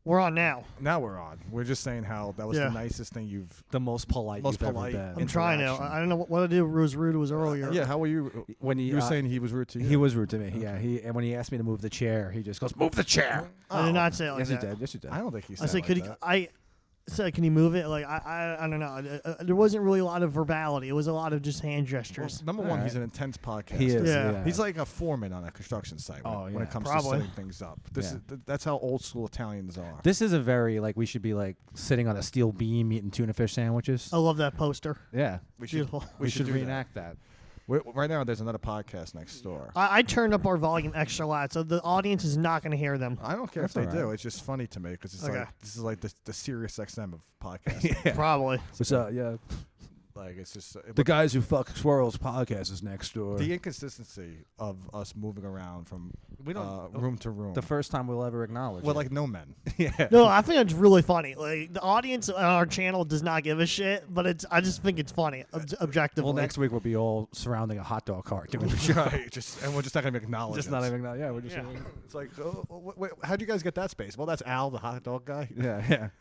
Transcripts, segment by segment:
We're on now. Now we're on. We're just saying how that was the nicest thing you've... The most polite you've ever been. I'm trying to. I don't know what I did was rude was earlier. Yeah, how were you? When you were saying he was rude to you? He was rude to me, yeah. And when he asked me to move the chair, he just goes, move the chair. I did not say it like that. Yes, you did. I don't think he said I said, like that. I said, can you move it? Like, I don't know. There wasn't really a lot of verbality. It was a lot of just hand gestures. Well, number one, he's an intense podcaster. He is. Yeah. He's like a foreman on a construction site when it comes to setting things up. That's how old school Italians are. This is a very, like, we should be, like, sitting on a steel beam eating tuna fish sandwiches. I love that poster. Yeah. We should reenact that. Right now, there's another podcast next door. I turned up our volume extra loud, so the audience is not going to hear them. I don't care if they do. It's just funny to me because it's like this is like the Sirius XM of podcasting. Yeah. Probably. Yeah. Like it's just the guys who fuck squirrels podcast is next door. The inconsistency of us moving around from room to room. The first time we'll ever acknowledge. We're like no men. Yeah. No, I think it's really funny. Like the audience on our channel does not give a shit, but I just think it's funny objectively. Well, next week we'll be all surrounding a hot dog cart doing the show. Right, and we're just not gonna acknowledge. Just not even acknowledge. Yeah, we're just. It's like, wait, how'd you guys get that space? Well, that's Al, the hot dog guy.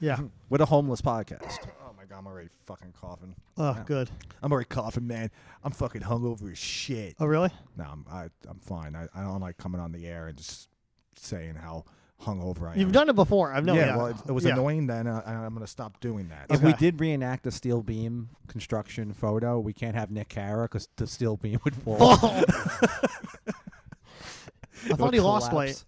Yeah. We're a homeless podcast. Oh my god, I'm already fucking coughing. Oh, good. I'm already coughing, man. I'm fucking hungover as shit. Oh, really? No, I'm fine. I don't like coming on the air and just saying how hungover I am. You've done it before. I've known. Yeah, well, it was annoying then. I'm going to stop doing that. If we did reenact the steel beam construction photo, we can't have Nick Cara because the steel beam would fall. I thought he lost weight.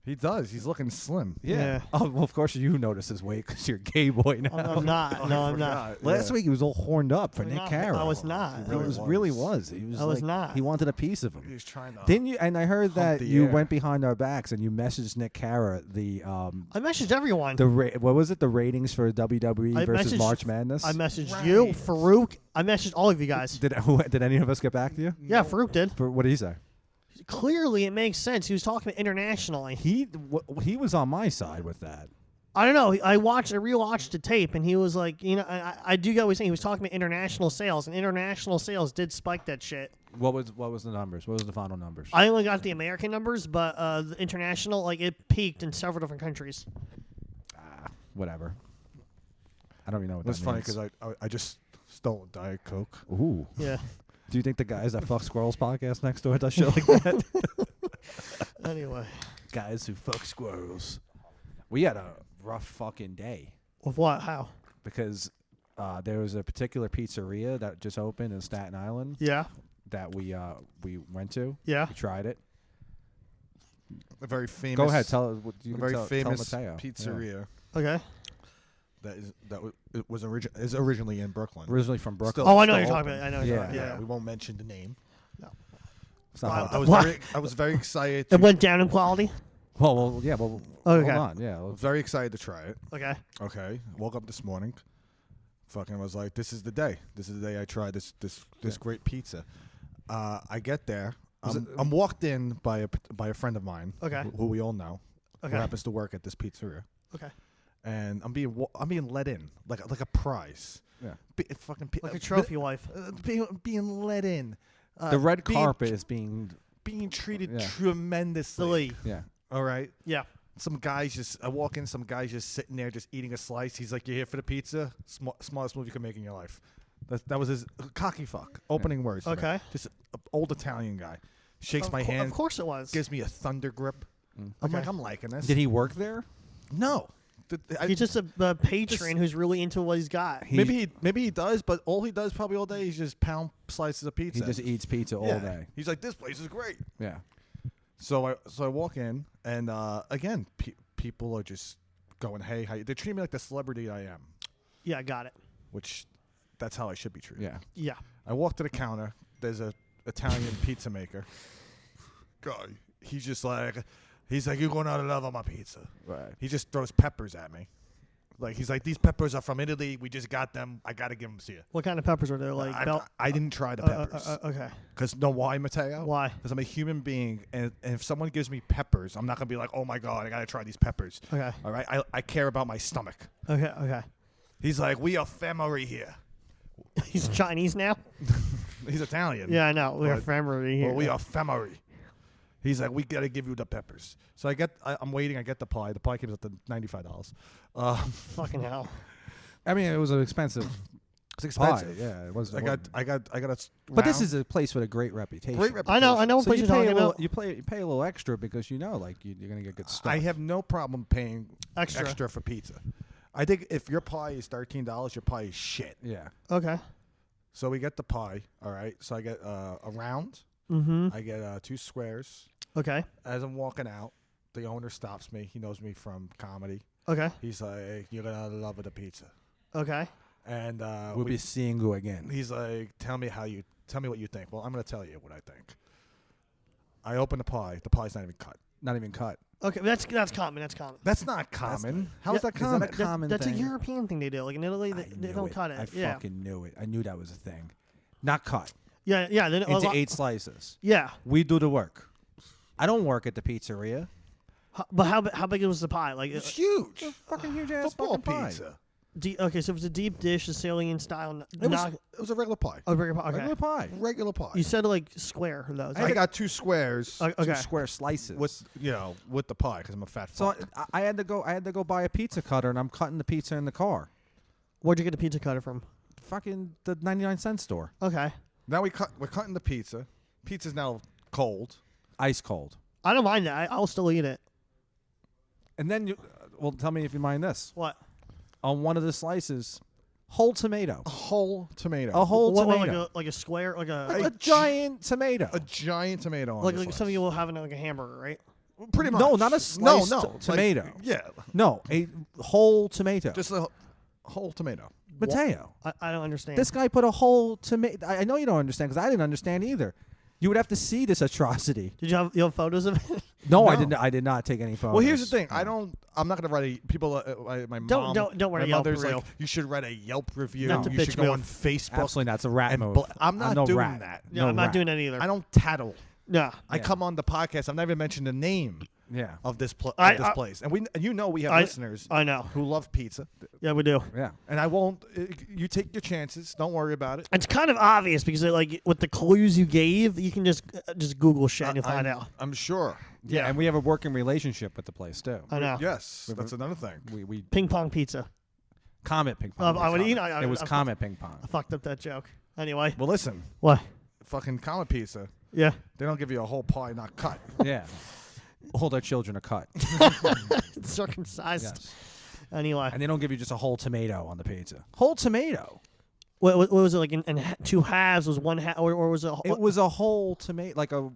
He does. He's looking slim. Yeah. Oh, well, of course you notice his weight because you're a gay boy now. I'm not. No, I'm not. Last week he was all horned up for Nick Cara. I was not. He really was. He was. I was not. He wanted a piece of him. He was trying to. Didn't you? And I heard that you went behind our backs and you messaged Nick Cara the. I messaged everyone. What was it? The ratings for WWE versus March Madness. I messaged you, Farouk. I messaged all of you guys. Did any of us get back to you? Yeah, Farouk did. What did he say? Clearly, it makes sense. He was talking internationally. He was on my side with that. I don't know. I rewatched the tape, and he was like, I do get what he's saying. He was talking about international sales, and international sales did spike that shit. What was the numbers? What was the final numbers? I only got the American numbers, but the international, like, it peaked in several different countries. Whatever. I don't even know what That's that funny means. because I just stole a Diet Coke. Ooh. Yeah. Do you think the guys that fuck squirrels podcast next door does shit like that? Anyway. Guys who fuck squirrels. We had a rough fucking day. With what? How? Because there was a particular pizzeria that just opened in Staten Island. Yeah. That we went to. Yeah. We tried it. A very famous. Go ahead. Tell us. Tell famous Mateo. pizzeria. Yeah. Okay. Is originally in Brooklyn. Originally from Brooklyn. I know what you're talking about. I know. Yeah. We won't mention the name. No. I was very excited. It went down in quality. Well, yeah. Well, okay. Hold on. Yeah. I was very excited to try it. Okay. Okay. Woke up this morning. Fucking was like, this is the day. This is the day I try this great pizza. I get there. I'm walked in by a friend of mine. Okay. Who we all know. Okay. Who happens to work at this pizzeria. Okay. And I'm being let in like a prize. Yeah. Like a trophy wife. Being let in. The red carpet is being treated tremendously. Yeah. All right. Yeah. I walk in, some guy's just sitting there just eating a slice. He's like, "You here for the pizza? Smartest move you can make in your life." That was his cocky fuck. Opening words. Okay. Just an old Italian guy. Shakes my hand. Of course it was. Gives me a thunder grip. I'm like, I'm liking this. Did he work there? No. He's just a patron who's really into what he's got. Maybe he does, but all he does probably all day is just pound slices of pizza. He just eats pizza all day. He's like, this place is great. Yeah. So I walk in, and again, people are just going, hey, how you? They treat me like the celebrity I am. Yeah, got it. Which, that's how I should be treated. Yeah. Yeah. I walk to the counter. There's a Italian pizza maker. Guy, he's like, you're going out of love on my pizza. Right. He just throws peppers at me. Like, he's like, these peppers are from Italy. We just got them. I got to give them to you. What kind of peppers are there? Like I didn't try the peppers. Okay. Because know why, Mateo? Why? Because I'm a human being, and if someone gives me peppers, I'm not going to be like, oh, my God, I got to try these peppers. Okay. All right? I care about my stomach. Okay. He's like, we are family here. He's Chinese now? He's Italian. Yeah, I know. We are family here. Well, we are family. He's like, we got to give you the peppers. So I'm waiting. I get the pie. The pie comes up to $95. Fucking hell. I mean, it was an expensive. It's expensive. Pie. Yeah, it was. I got a. But this is a place with a great reputation. Great reputation. I know what So place you you're talking pay a little, about. you pay a little extra because you know, like you're gonna get good stuff. I have no problem paying Extra. for pizza. I think if your pie is $13, your pie is shit. Yeah. Okay. So we get the pie. All right. So I get a round. Mm-hmm. I get 2 squares. Okay. As I'm walking out, the owner stops me. He knows me from comedy. Okay. He's like, "You're gonna love the pizza." Okay. And We'll be seeing you again. he's like, tell me what you think. Well, I'm gonna tell you what I think. I open the pie. The pie's not even cut. Not even cut. Okay. That's common. That's common. That's not common. How is Yeah, that is that common? a common That's thing? a European thing they do. Like in Italy, they don't cut it. I yeah. fucking knew it. I knew that was a thing. Not cut. Yeah. Yeah. Then Into 8 slices. Yeah. We do the work. I don't work at the pizzeria. But how big was the pie? Like It's huge. Fucking huge ass Football fucking pie. pizza. okay, so it was a deep dish, Sicilian style. It was a regular pie. Burger pie. Okay. Regular pie. Regular pie. You said like square though. I got 2 squares Okay. 2 square slices. with the pie because I'm a fat So fuck. I had to go buy a pizza cutter, and I'm cutting the pizza in the car. Where'd you get the pizza cutter from? Fucking the 99-cent store. Okay. Now we're cutting the pizza. Pizza's now cold. Ice cold. I don't mind that. I'll still eat it. And then well, tell me if you mind this. What? On one of the slices, whole tomato. A whole tomato. A whole What, tomato. like a square, like A giant tomato. A giant tomato on like the slice. something you will have in like a hamburger, right? Pretty much. No, not a sliced like, tomato. yeah. No, a whole tomato. Just a whole tomato. Mateo. I don't understand. This guy put a whole tomato. I know you don't understand because I didn't understand either. You would have to see this atrocity. Did you have photos of it? No, No. I didn't. I did not take any photos. Well, here's the thing. I'm not gonna write a people. My mom. Don't write my a Yelp mother's review. like, you should write a Yelp review. Not to You bitch should go move. on Facebook. Absolutely not. It's a rat and move. I'm not no doing rat. that. Yeah, No I'm not rat. doing that either. I don't tattle. Yeah. I Yeah. come on the podcast. I've never mentioned the name Yeah. of this I- place, and we have listeners I know. who love pizza, Yeah, we do. Yeah. and I won't. You take your chances. Don't worry about it. It's kind of obvious because like with the clues you gave, you can just Google shit and you'll find out. I'm sure. Yeah, and we have a working relationship with the place too. I know. Yes, that's another thing. We Ping pong pizza. Comet ping pong. I would eat. It was Comet ping pong. I fucked up that joke. Anyway, Well, listen, what? fucking Comet Pizza. Yeah. They don't give you a whole pie not cut. Yeah. All their children are cut. Circumcised. Yes. Anyway, And they don't give you just a whole tomato on the pizza. Whole tomato. what was it like? In 2 halves? Was 1 half, or was it? It was a whole tomato, like a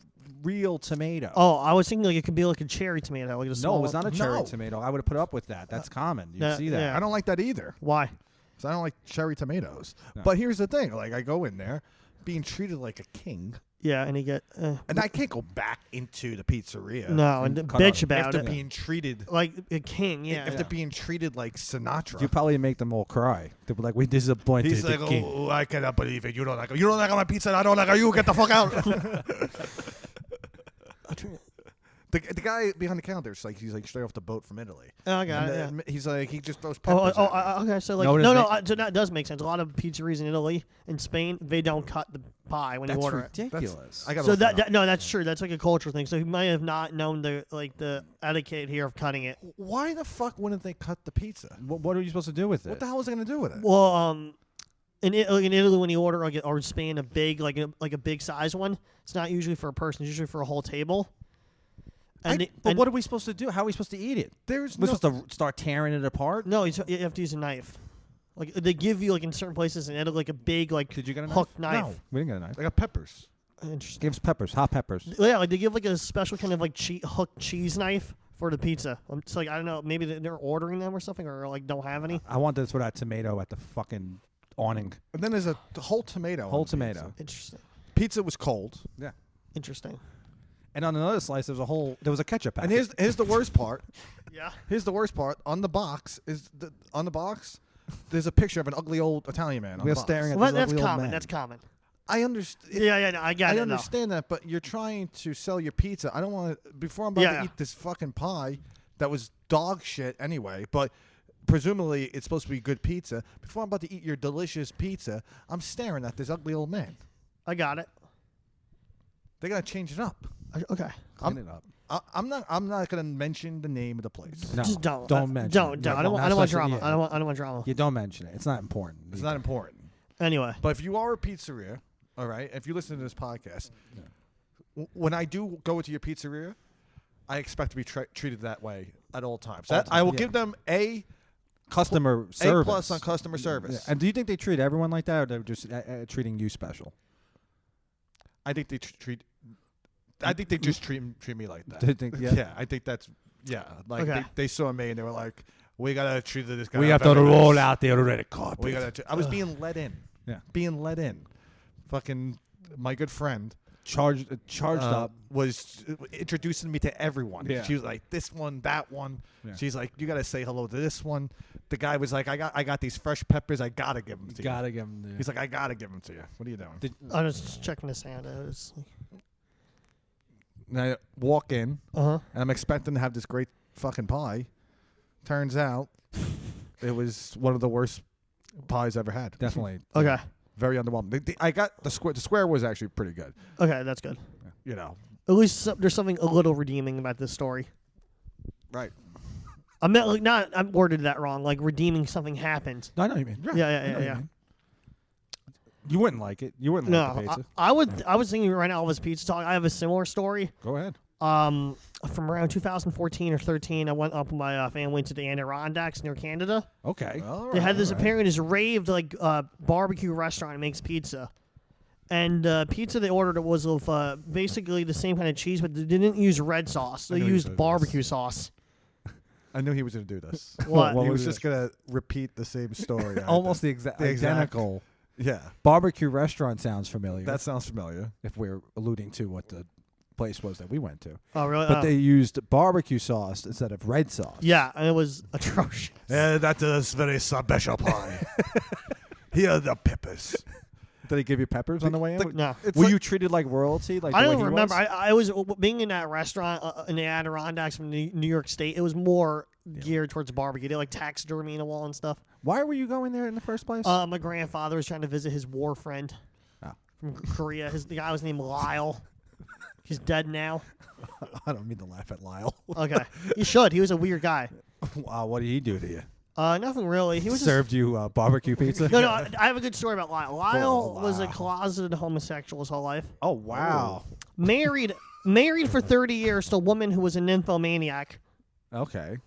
real tomato. Oh, I was thinking like it could be like a cherry tomato, like a no, small. it was not a cherry No. tomato. I would have put up with that. That's common. You yeah, see that? yeah. I don't like that either. Why? 'Cause I don't like cherry tomatoes. No. But here's the thing: like I go in there, being treated like a king, Yeah, and you get and I can't go back into the pizzeria. no, and cut bitch out. about after it. being treated, Like a king. Yeah. after being treated like Sinatra. You probably make them all cry. They'll be like, "We disappointed He's the like, king." "Oh, I cannot believe it. You don't like my pizza. And I don't like you. Get the fuck out." The guy behind the counter is like he's like straight off the boat from Italy. Oh, I got it. Yeah. And he's like he just throws Oh, peppers. at me. okay. So like, No, it no, doesn't so that does make sense. A lot of pizzerias in Italy and Spain, they don't cut the pie when you That's order it. ridiculous. I got So that's true. That's like a cultural thing. So he might have not known the etiquette here of cutting it. Why the fuck wouldn't they cut the pizza? What are you supposed to do with it? What the hell is they gonna do with it? Well, in Italy, when you order or in Spain, a big like a big size one, it's not usually for a person. It's usually for a whole table. But what are we supposed to do? How are we supposed to eat it? There's We're no. supposed to start tearing it apart? No, you have to use a knife. Like they give you like in certain places in Italy like a big like Did you get a knife? hook knife. No. We didn't get a knife. They got peppers. Interesting. Gives peppers, hot peppers. Yeah, like they give like a special kind of like hook cheese knife for the pizza. It's like I don't know, maybe they're ordering them or something, or like don't have any. I wanted to throw that tomato at the fucking awning. And then there's a whole tomato. on Whole the tomato. Pizza. Interesting. Pizza was cold. Yeah. Interesting. And on another slice, there was a ketchup packet. And here's the worst part. Yeah. Here's the worst part. On the box there's a picture of an ugly old Italian man. On We're the box. staring at Well, this that's ugly old common. man. That's common. I understand. Yeah, no, I got I it. understand that, but you're trying to sell your pizza. I don't want to. Before I'm about Yeah, to yeah. eat this fucking pie that was dog shit anyway, but presumably it's supposed to be good pizza. Before I'm about to eat your delicious pizza, I'm staring at this ugly old man. I got it. They gotta change it up. Okay. Clean it up. I'm not gonna mention the name of the place. No, Just don't. Don't mention. Don't. it. Don't. I No, don't want especially- drama. yeah. I don't want drama. You don't mention it. It's not important. It's not important. Anyway. But if you are a pizzeria, all right, if you listen to this podcast, when I do go into your pizzeria, I expect to be treated that way at all times. All That, time, I will yeah. give them Customer service. A+ on customer service. Yeah. And do you think they treat everyone like that, or they're just treating you special? I think they treat. I think they just treat me like that. Do you think- yeah. I think that's like Okay. they saw me and they were like, "We gotta treat this guy. We have to roll out the red carpet. We gotta." I was being let in. Yeah. Being let in. Fucking my good friend charged up. was introducing me to everyone. Yeah. She was like, "This one, that one." Yeah. She's like, "You gotta say hello to this one." The guy was like, "I got these fresh peppers. I gotta give them to you." Gotta give them. He's like, "I gotta give them to you." What are you doing? I'm just checking this out. And I walk in, Uh-huh. and I'm expecting to have this great fucking pie. Turns out, it was one of the worst pies I ever had. Definitely. Mm-hmm. Okay. Very underwhelming. I got the square. The square was actually pretty good. Okay, that's good. You know, At least there's something a little redeeming about this story. right? I meant like not. I worded that wrong. Like redeeming something happened. No, I know what you mean. Yeah, I yeah, know yeah, what you yeah. mean. You wouldn't like it. You wouldn't like the No, pizza. I would. I was thinking right now Elvis Pizza Talk. I have a similar story. Go ahead. From around 2014 or 13, I went up with my family to the Adirondacks near Canada. Okay. They had this apparently this raved like barbecue restaurant that makes pizza, and pizza they ordered it was of basically the same kind of cheese, but they didn't use red sauce. They knew you used said barbecue sauce. I knew he was going to do this. What? What He was was it? just going to repeat the same story. Almost the The exact- identical. Yeah, Barbecue restaurant sounds familiar. that sounds familiar. if we're alluding to what the place was that we went to. Oh really? But they used barbecue sauce instead of red sauce. yeah, and it was atrocious. Yeah, that is very special pie. Here are the peppers. Did they give you peppers on the way in? No. It's Were like- you treated like royalty? Like I the way don't he remember. was? I was being in that restaurant in the Adirondacks from New York State. It was more geared towards barbecue. They had, like taxidermy in the wall and stuff. Why were you going there in the first place? My grandfather was trying to visit his war friend Oh. from Korea. The guy was named Lyle. He's dead now. I don't mean to laugh at Lyle. Okay, you should. He was a weird guy. Wow, what did he do to you? Nothing really. He was just, Served you barbecue pizza? no. I have a good story about Lyle. Lyle Oh, was a wow. closeted homosexual his whole life. Oh, wow. Married for 30 years to a woman who was a nymphomaniac. Okay.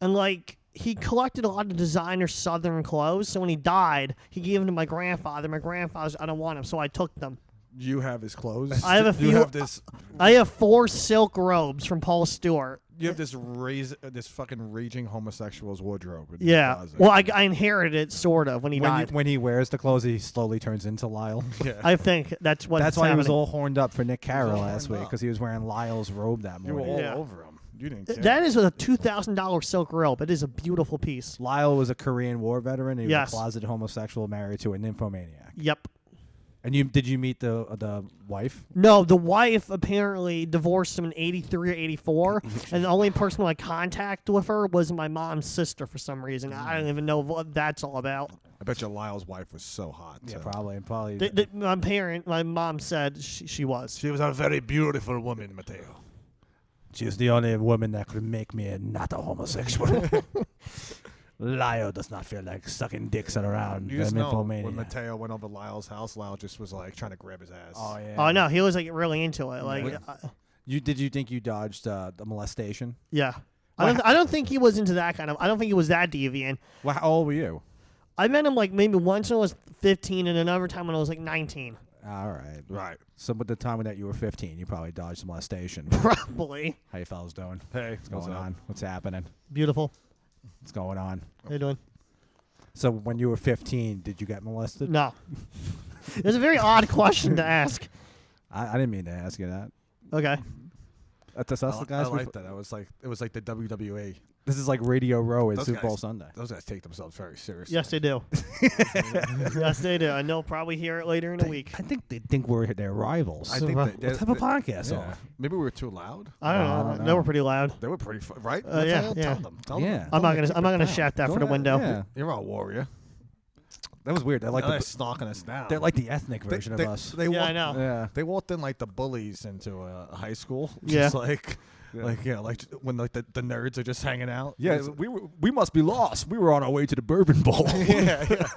And like he collected a lot of designer Southern clothes. So when he died, he gave them to my grandfather. My grandfather's, I don't want them, so I took them. You have his clothes. I have a You few- have this. I have 4 silk robes from Paul Stewart. You have this fucking raging homosexual's wardrobe. in your Yeah. closet. Well, I inherited it sort of when he died. When he wears the clothes, he slowly turns into Lyle. Yeah. I think that's what. That's why happening. he was all horned up for Nick Carroll all last horned week, up. because he was wearing Lyle's robe that You were morning. all Yeah. over him. You didn't care. That is a $2,000 silk robe. It is a beautiful piece. Lyle was a Korean War veteran. And he Yes. was a closeted homosexual married to a nymphomaniac. Yep. And did you meet the wife? No, the wife apparently divorced him in 83 or 84, and the only person who had contact with her was my mom's sister for some reason. I don't even know what that's all about. I bet you Lyle's wife was so hot. Yeah, too. probably. My mom said she was. She was a very beautiful woman, Mateo. She was the only woman that could make me not a homosexual. Lyle does not feel like sucking dicks around. You just the know nymphomaniac. when Mateo went over Lyle's house, Lyle just was like trying to grab his ass. Oh yeah. Oh no, he was like really into it. Like, Did you think you dodged the molestation? yeah. I don't think he was into that kind of. I don't think he was that deviant. Well, how old were you? I met him like maybe once when I was 15, and another time when I was like 19. All right. Right. So, with the time that you were 15, you probably dodged the molestation. Probably. How you fellas doing? Hey, What's going on? What's happening? Beautiful. What's going on? How you doing? So, when you were 15, did you get molested? No. It was a very odd question to ask. I didn't mean to ask you that. Okay. That's us, the guys. I like that. It was like the WWE. This is like Radio Row at Those Super Bowl guys- Sunday. Those guys take themselves very seriously. Yes, they do. Yes, they do. And they'll probably hear it later in the week. I think they think we're their rivals. I think What they, What type of podcast yeah. off? Maybe we were too loud. I don't I know. don't They know. were pretty loud. They were pretty right. Yeah, Mateo? yeah. Tell them. Tell Yeah. them. I'm not Tell them gonna keep it down. shout that Go for the ahead, window. Yeah. You're a warrior. That was weird. They're like they're stalking us down. they're like the ethnic version of us. They Yeah, walked, I know. Yeah. They walked in like the bullies into a high school. Yeah. Just like when like the nerds are just hanging out. Yeah, we must be lost. We were on our way to the Bourbon Bowl. yeah.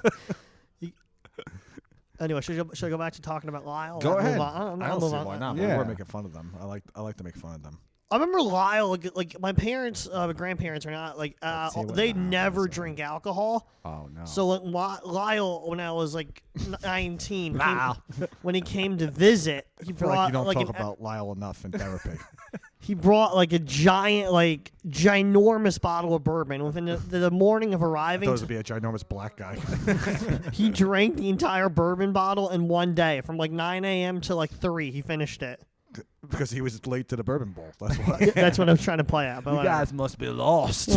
Anyway, should I go back to talking about Lyle? Go ahead. I don't see why not. Yeah. We're making fun of them. I like to make fun of them. I remember Lyle, like my parents, grandparents are not like they never drink alcohol. Oh no. So like, Lyle, when I was like 19, when he came to visit, he I feel like brought you don't like talk about Lyle enough in therapy. he brought like a ginormous bottle of bourbon. Within the morning of arriving, Those would be a ginormous black guy. he drank the entire bourbon bottle in one day, from like 9 a.m. to like 3. He finished it. Because he was late to the Bourbon Bowl. That's why. That's what I was trying to play out. But You whatever. guys must be lost.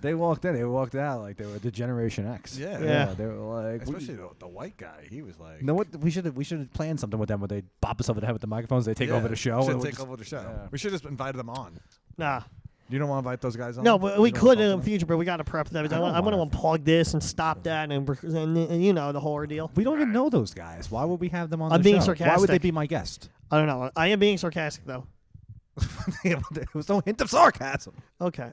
They walked in. They walked out like they were the Generation X. Yeah. They were like, Especially the white guy. He was like. you know what? We should have planned something with them where they bop us over the head with the microphones. They take over the show. Should and we'll take just- over the show. yeah. We should have just invited them on. Nah. You don't want to invite those guys on? No, but we You don't could wanna in talk the to future, but we got to prep them. I don't want to wanna- unplug this and stop that, and you know the whole ordeal. We don't even know those guys. Why would we have them on I'm the being show? Why would they sarcastic. be my guest? I don't know. I am being sarcastic though. There was no hint of sarcasm. Okay.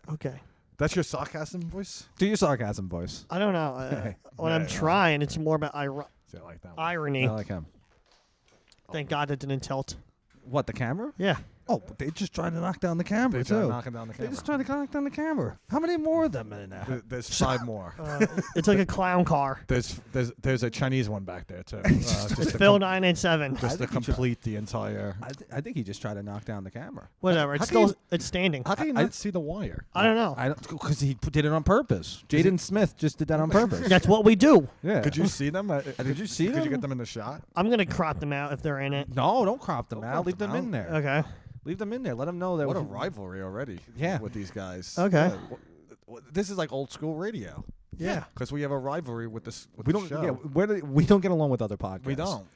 That's your sarcasm voice? Do your sarcasm voice. I don't know. When I'm Yeah. trying, it's more about See, I like that one. irony. I like him. Thank God it didn't tilt. What, the camera? Yeah. Oh, they just tried to knock down the camera, They tried too. knocking down the They camera. just tried to knock down the camera. How many more of them in there? There's 5 more. It's like a clown car. There's a Chinese one back there too. It's Just to Phil 987. just to complete the entire. I think he just tried to knock down the camera. Whatever. It's How can still it's standing. How can you not see the wire? I don't know. I don't because he did it on purpose. Jaden Smith just did that on purpose. That's what we do. Yeah. Could you see them? Did you see Could them? you get them in the shot? I'm gonna crop them out if they're in it. No, don't crop them Don't out. crop Leave them them in out. there. Okay. Leave them in there. Let them know that. What a rivalry already. Yeah. With these guys. Okay. This is like old school radio. Yeah. Because we have a rivalry with this. With We the don't. Show. Yeah, we don't get along with other podcasts. We don't.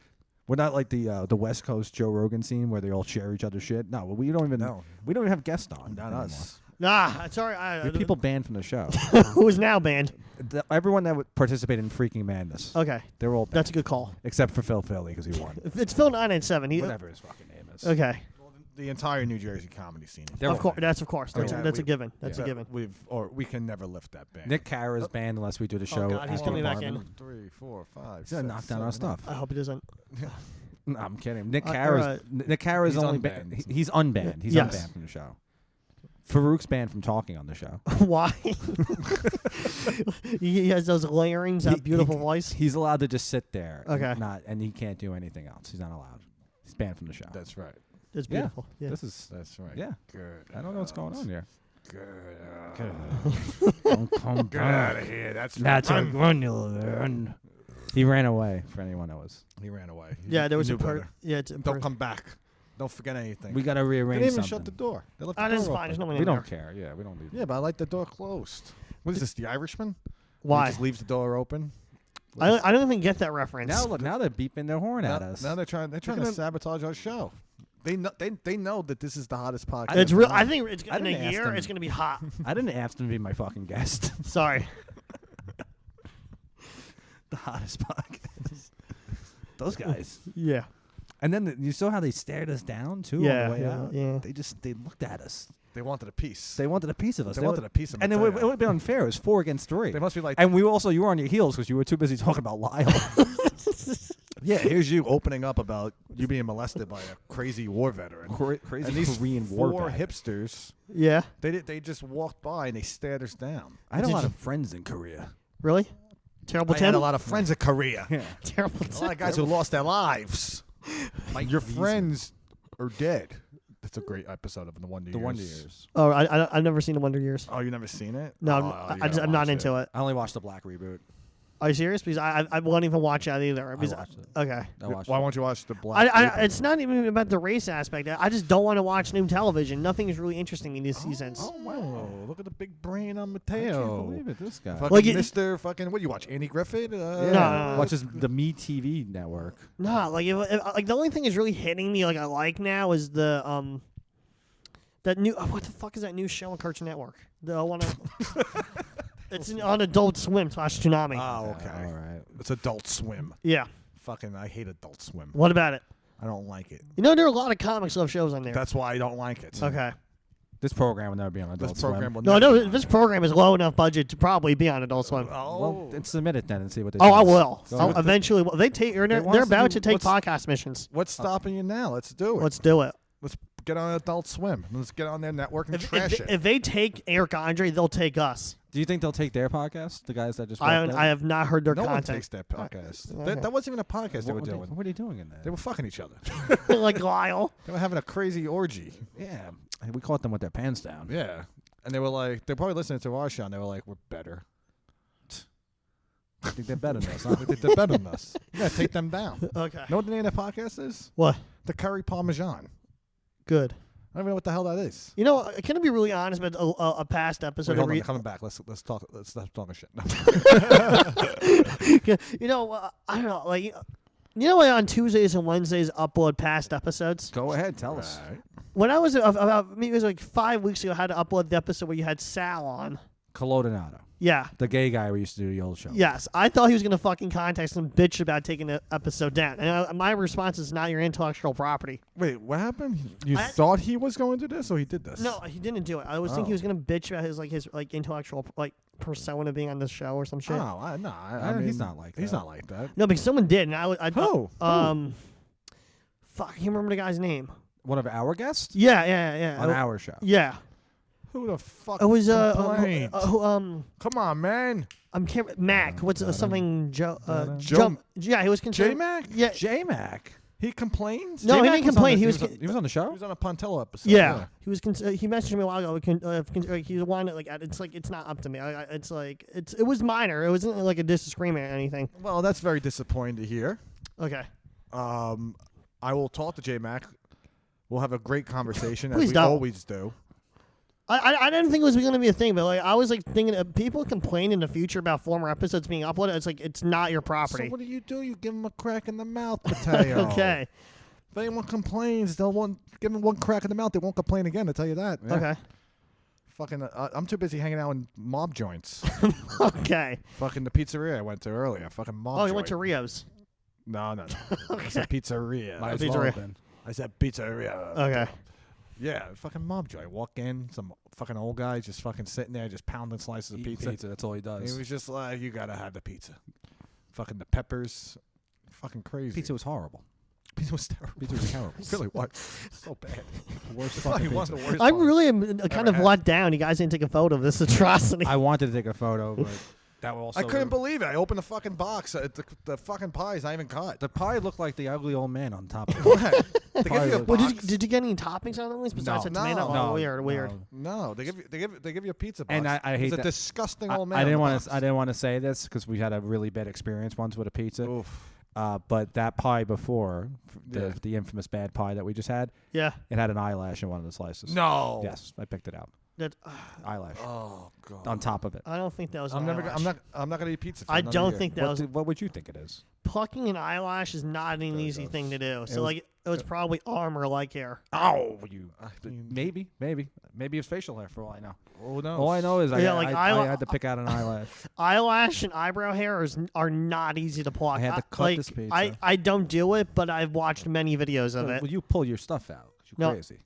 We're not like the West Coast Joe Rogan scene where they all share each other's shit. No, we don't even. No. We don't even have guests on. Not anymore. us. Nah. Sorry. We have people banned from the show. who is now banned. Everyone that would participate in Freaking Madness. Okay. They're all banned. That's a good call. Except for Phil Philly because he won. It's Phil 987. Whatever his fucking name is. Okay. The entire New Jersey comedy scene. They're Of all course. banned. That's of course. That's, Yeah, that's a we- given. That's a Yeah. given. We can never lift that ban. Nick Carra's banned unless we do the show. God, he's at the coming back apartment. in. 3, 4, 5. He's gonna knock down our stuff. I hope he doesn't. No, I'm kidding. Nick all Carra's right. Nick Carra's He's only unbanned. he's unbanned. He's Yes. unbanned from the show. Farouk's banned from talking on the show. Why? He has those layerings, that He- beautiful he- voice. He's allowed to just sit there. Okay. And he can't do anything else. He's not allowed. He's banned from the show. That's right. It's Yeah. beautiful. Yeah. This is That's right. yeah. Good. I don't know what's going on here. Good. Don't come Get out of here. That's That's run. run. He ran away. For anyone that was, He ran away. Yeah, there was He a knew better. yeah. It's Don't come back. Don't forget anything. we got to They rearrange didn't even something. shut the door. They left Ah, the this is door fine. There's open. no one We in don't there. care. Yeah, we don't leave. Yeah, but I like the door closed. What is this? The Irishman? He Why? just leaves the door open. I don't even get that reference. Now look, now they're beeping their horn Now, at us. now they're trying to sabotage our show. They know that this is the hottest podcast. It's real. I think it's I in a didn't ask year. them. It's gonna be hot. I didn't ask them to be my fucking guest. Sorry. The hottest podcast. Those guys. Yeah. And then you saw how they stared us down too on Yeah, the way yeah, out. yeah. They looked at us. They wanted a piece. They wanted a piece of us. They wanted a piece of and it would Mateo. have been unfair. It was 4 against 3. They must be like, And you were on your heels because you were too busy talking about Lyle. yeah, here's you opening up about you being molested by a crazy war veteran. Crazy And these Korean war 4 veteran. hipsters, Yeah. they just walked by and they stared us down. I had a Did lot you- of friends in Korea. Really? Terrible I Tim. had a lot of friends in Korea. Yeah. Terrible A Tim. lot of guys who lost their lives. Your friends are dead. That's a great episode of The Wonder The Years. Wonder Years. Oh, I've never seen The Wonder Years. Oh, you never seen it? No, Oh, you I'm gotta not watch into it. I only watched the Black reboot. Are you serious? Because I won't even watch that either. Because, watched it. Okay. I watched Why it. won't you watch the Black? It's not even about the race aspect. I just don't want to watch new television. Nothing is really interesting in these seasons. Oh wow! Look at the big brain on I Mateo. can't believe it. This guy. Fucking Like it- Mr. Fucking what do you watch? Andy Griffith? Yeah. No. Watches the Me TV network. No, like like the only thing is really hitting me like I like now is the that new what the fuck is that new show on Cartoon Network? The one It's on Adult Swim / Toonami. Oh, okay. All right. It's Adult Swim. Yeah. Fucking, I hate Adult Swim. What about it? I don't like it. You know, there are a lot of comics love shows on there. That's why I don't like it. Okay. This program will never be on Adult This Swim. program will No, never no, this program is low enough budget to probably be on Adult Swim. Oh. Well, submit it then and see what they Oh, do. I will. Go I'll ahead. eventually. Well, they're wants about to to take what's- podcast missions. What's stopping you now? Let's do it. Let's do it. Let's get on Adult Swim. Let's get on their network and trash it. If they take Eric Andre, they'll take us. Do you think they'll take their podcast? The guys that just I walked in? have not heard their No one content. takes that podcast. Okay. That wasn't even a podcast they were What doing. what are they doing in there? They were fucking each other. Like Lyle. They were having a crazy orgy. Yeah, we caught them with their pants down. Yeah. And they were like, they're probably listening to our show, and they were like, we're better. I think they're better than us. Huh? We think they're better than us. You gotta take them down. Okay. Know what the name of that podcast is? What? The Curry Parmesan. Good. I don't even know what the hell that is. You know, can I be really honest about a past episode? Wait, hold on, of they're coming back. Let's talk. Let's stop talking shit. No. you know, I don't know. Like, you know, on Tuesdays and Wednesdays upload past episodes. Go ahead, tell us. Right. When I was about maybe it was like 5 weeks ago, I had to upload the episode where you had Sal on. Colodinato, Yeah. the gay guy we used to do the old show. Yes, I thought he was gonna fucking contact some bitch about taking the episode down, and my response is not your intellectual property. Wait, what happened? You I- thought he was going to this, or he did this? No, he didn't do it. I was thinking he was gonna bitch about his intellectual persona being on this show or some shit. Oh, I mean, he's not like He's that. not like that. No, because someone did, and I Who? fuck, I can't remember the guy's name. One of our guests Yeah. on our show. Yeah, Who the fuck? it was complained? Come on, man. can't Mac. What's something Joe? Joe- Yeah, he was concerned. J-Mac? Yeah. J-Mac. He complains? No, he J-Mac didn't was on complain. the- He was. he was on the He show. was on a Pontello episode. Yeah, he was. He messaged me a while ago. He wanted it's not up to me. It was minor. It wasn't like a disagreement or anything. Well, that's very disappointing to hear. Okay. I will talk to J-Mac. We'll have a great conversation, as Please we don't. always do. I didn't think it was going to be a thing, but I was thinking people complain in the future about former episodes being uploaded. It's it's not your property. So what do? You give him a crack in the mouth, Mateo. Okay. If anyone complains, give them one crack in the mouth. They won't complain again. I tell you that. Yeah. Okay. Fucking, I'm too busy hanging out in mob joints. Okay. Fucking the pizzeria I went to earlier. Fucking mob. Oh, you joint. went to Rio's. No. I said pizzeria. Might as Pizzeria. well have been. I said pizzeria. Okay. Yeah, fucking mob joint. I walk in, some fucking old guy just fucking sitting there, just pounding slices of Eating pizza. That's all he And does. he was just like, "You gotta have the pizza." Fucking the peppers, fucking crazy. Pizza was horrible. Pizza was terrible. Pizza was terrible. It really was. So bad. Worst It's fucking like one pizza. of the worst I ones. really am kind of had. let down. You guys didn't take a photo of this atrocity. I wanted to take a photo, but that also. I couldn't believe it. I opened the fucking box. The fucking pie's not even cut. The pie looked like the ugly old man on top of it. What? They give Pie you a looked- Well, box. did you get any toppings on these besides No. a tomato? No. Oh, weird. No. No, they give you a pizza box. And I hate It's a that. disgusting I old man. didn't want I didn't want to say this because we had a really bad experience once with a pizza. Oof. But that pie before, Yeah. the infamous bad pie that we just had, Yeah. it had an eyelash in one of the slices. No. Yes, I picked it out. That Eyelash Oh god. on top of it. I don't think that was. I'm an never. eyelash. I'm not gonna eat pizza. For I another don't year. think that was What would you think it is? plucking an eyelash is not an easy goes. thing to do. So was- it was probably armor-like hair. Oh, you. I mean, Maybe it's facial hair for all I know. Oh no. All I know is Yeah, I had to pick out an eyelash. Eyelash and eyebrow hair are not easy to pluck. I had to cut this pizza. I don't do it, but I've watched many videos of it. Well, you pull your stuff out. 'Cause you're No. crazy.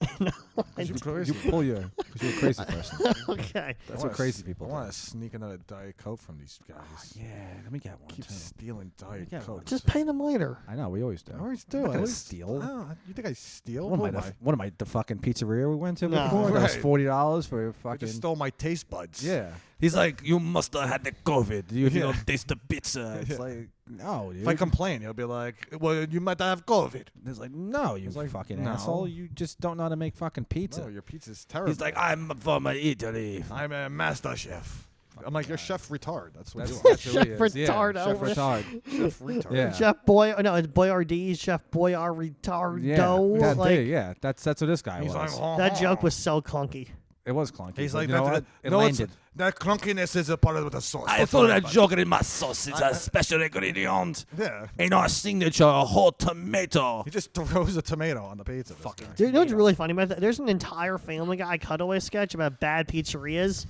I You d- crazy. You pull your. Because you're a crazy person. okay. That's what crazy people I do. want to sneak another Diet Coke from these guys. Yeah, let me get one Keep too. stealing Diet get one. Coke. Just pay them later. I know we always do. I always I'm do. not I gonna always steal. Oh, you think I steal? What Who am I? am What am I? The fucking pizzeria we went to No. before? That was Right. $40 for I fucking. just stole my taste buds. Yeah. He's like, you must have had the COVID. You Yeah. don't taste the pizza. It's Yeah. like, no, dude. If I complain, he'll be like, "Well, you might have COVID." It's like, no, you It's like, fucking no. asshole. You just don't know how to make fucking pizza. No, your pizza's terrible. He's like, I'm from Italy. I'm a master chef. I'm like, you're chef retard. That's what you are. That's who he Chef is. Yeah, retard Chef over- retard. Chef retard. Yeah. Chef Boy, no, it's Boyardee. Chef Boyar Retardo. Yeah, like yeah. That's what this guy He's was. like, that joke was so clunky. It was clunky. He's but like, you know that, what? It no, landed. that clunkiness is a part of the sauce. I That's thought what that about. joke in my sauce is a special ingredient. Yeah. In our signature hot tomato. He just throws a tomato on the pizza. Fucking. Dude, you know what's really funny about that? There's an entire Family Guy cutaway sketch about bad pizzerias.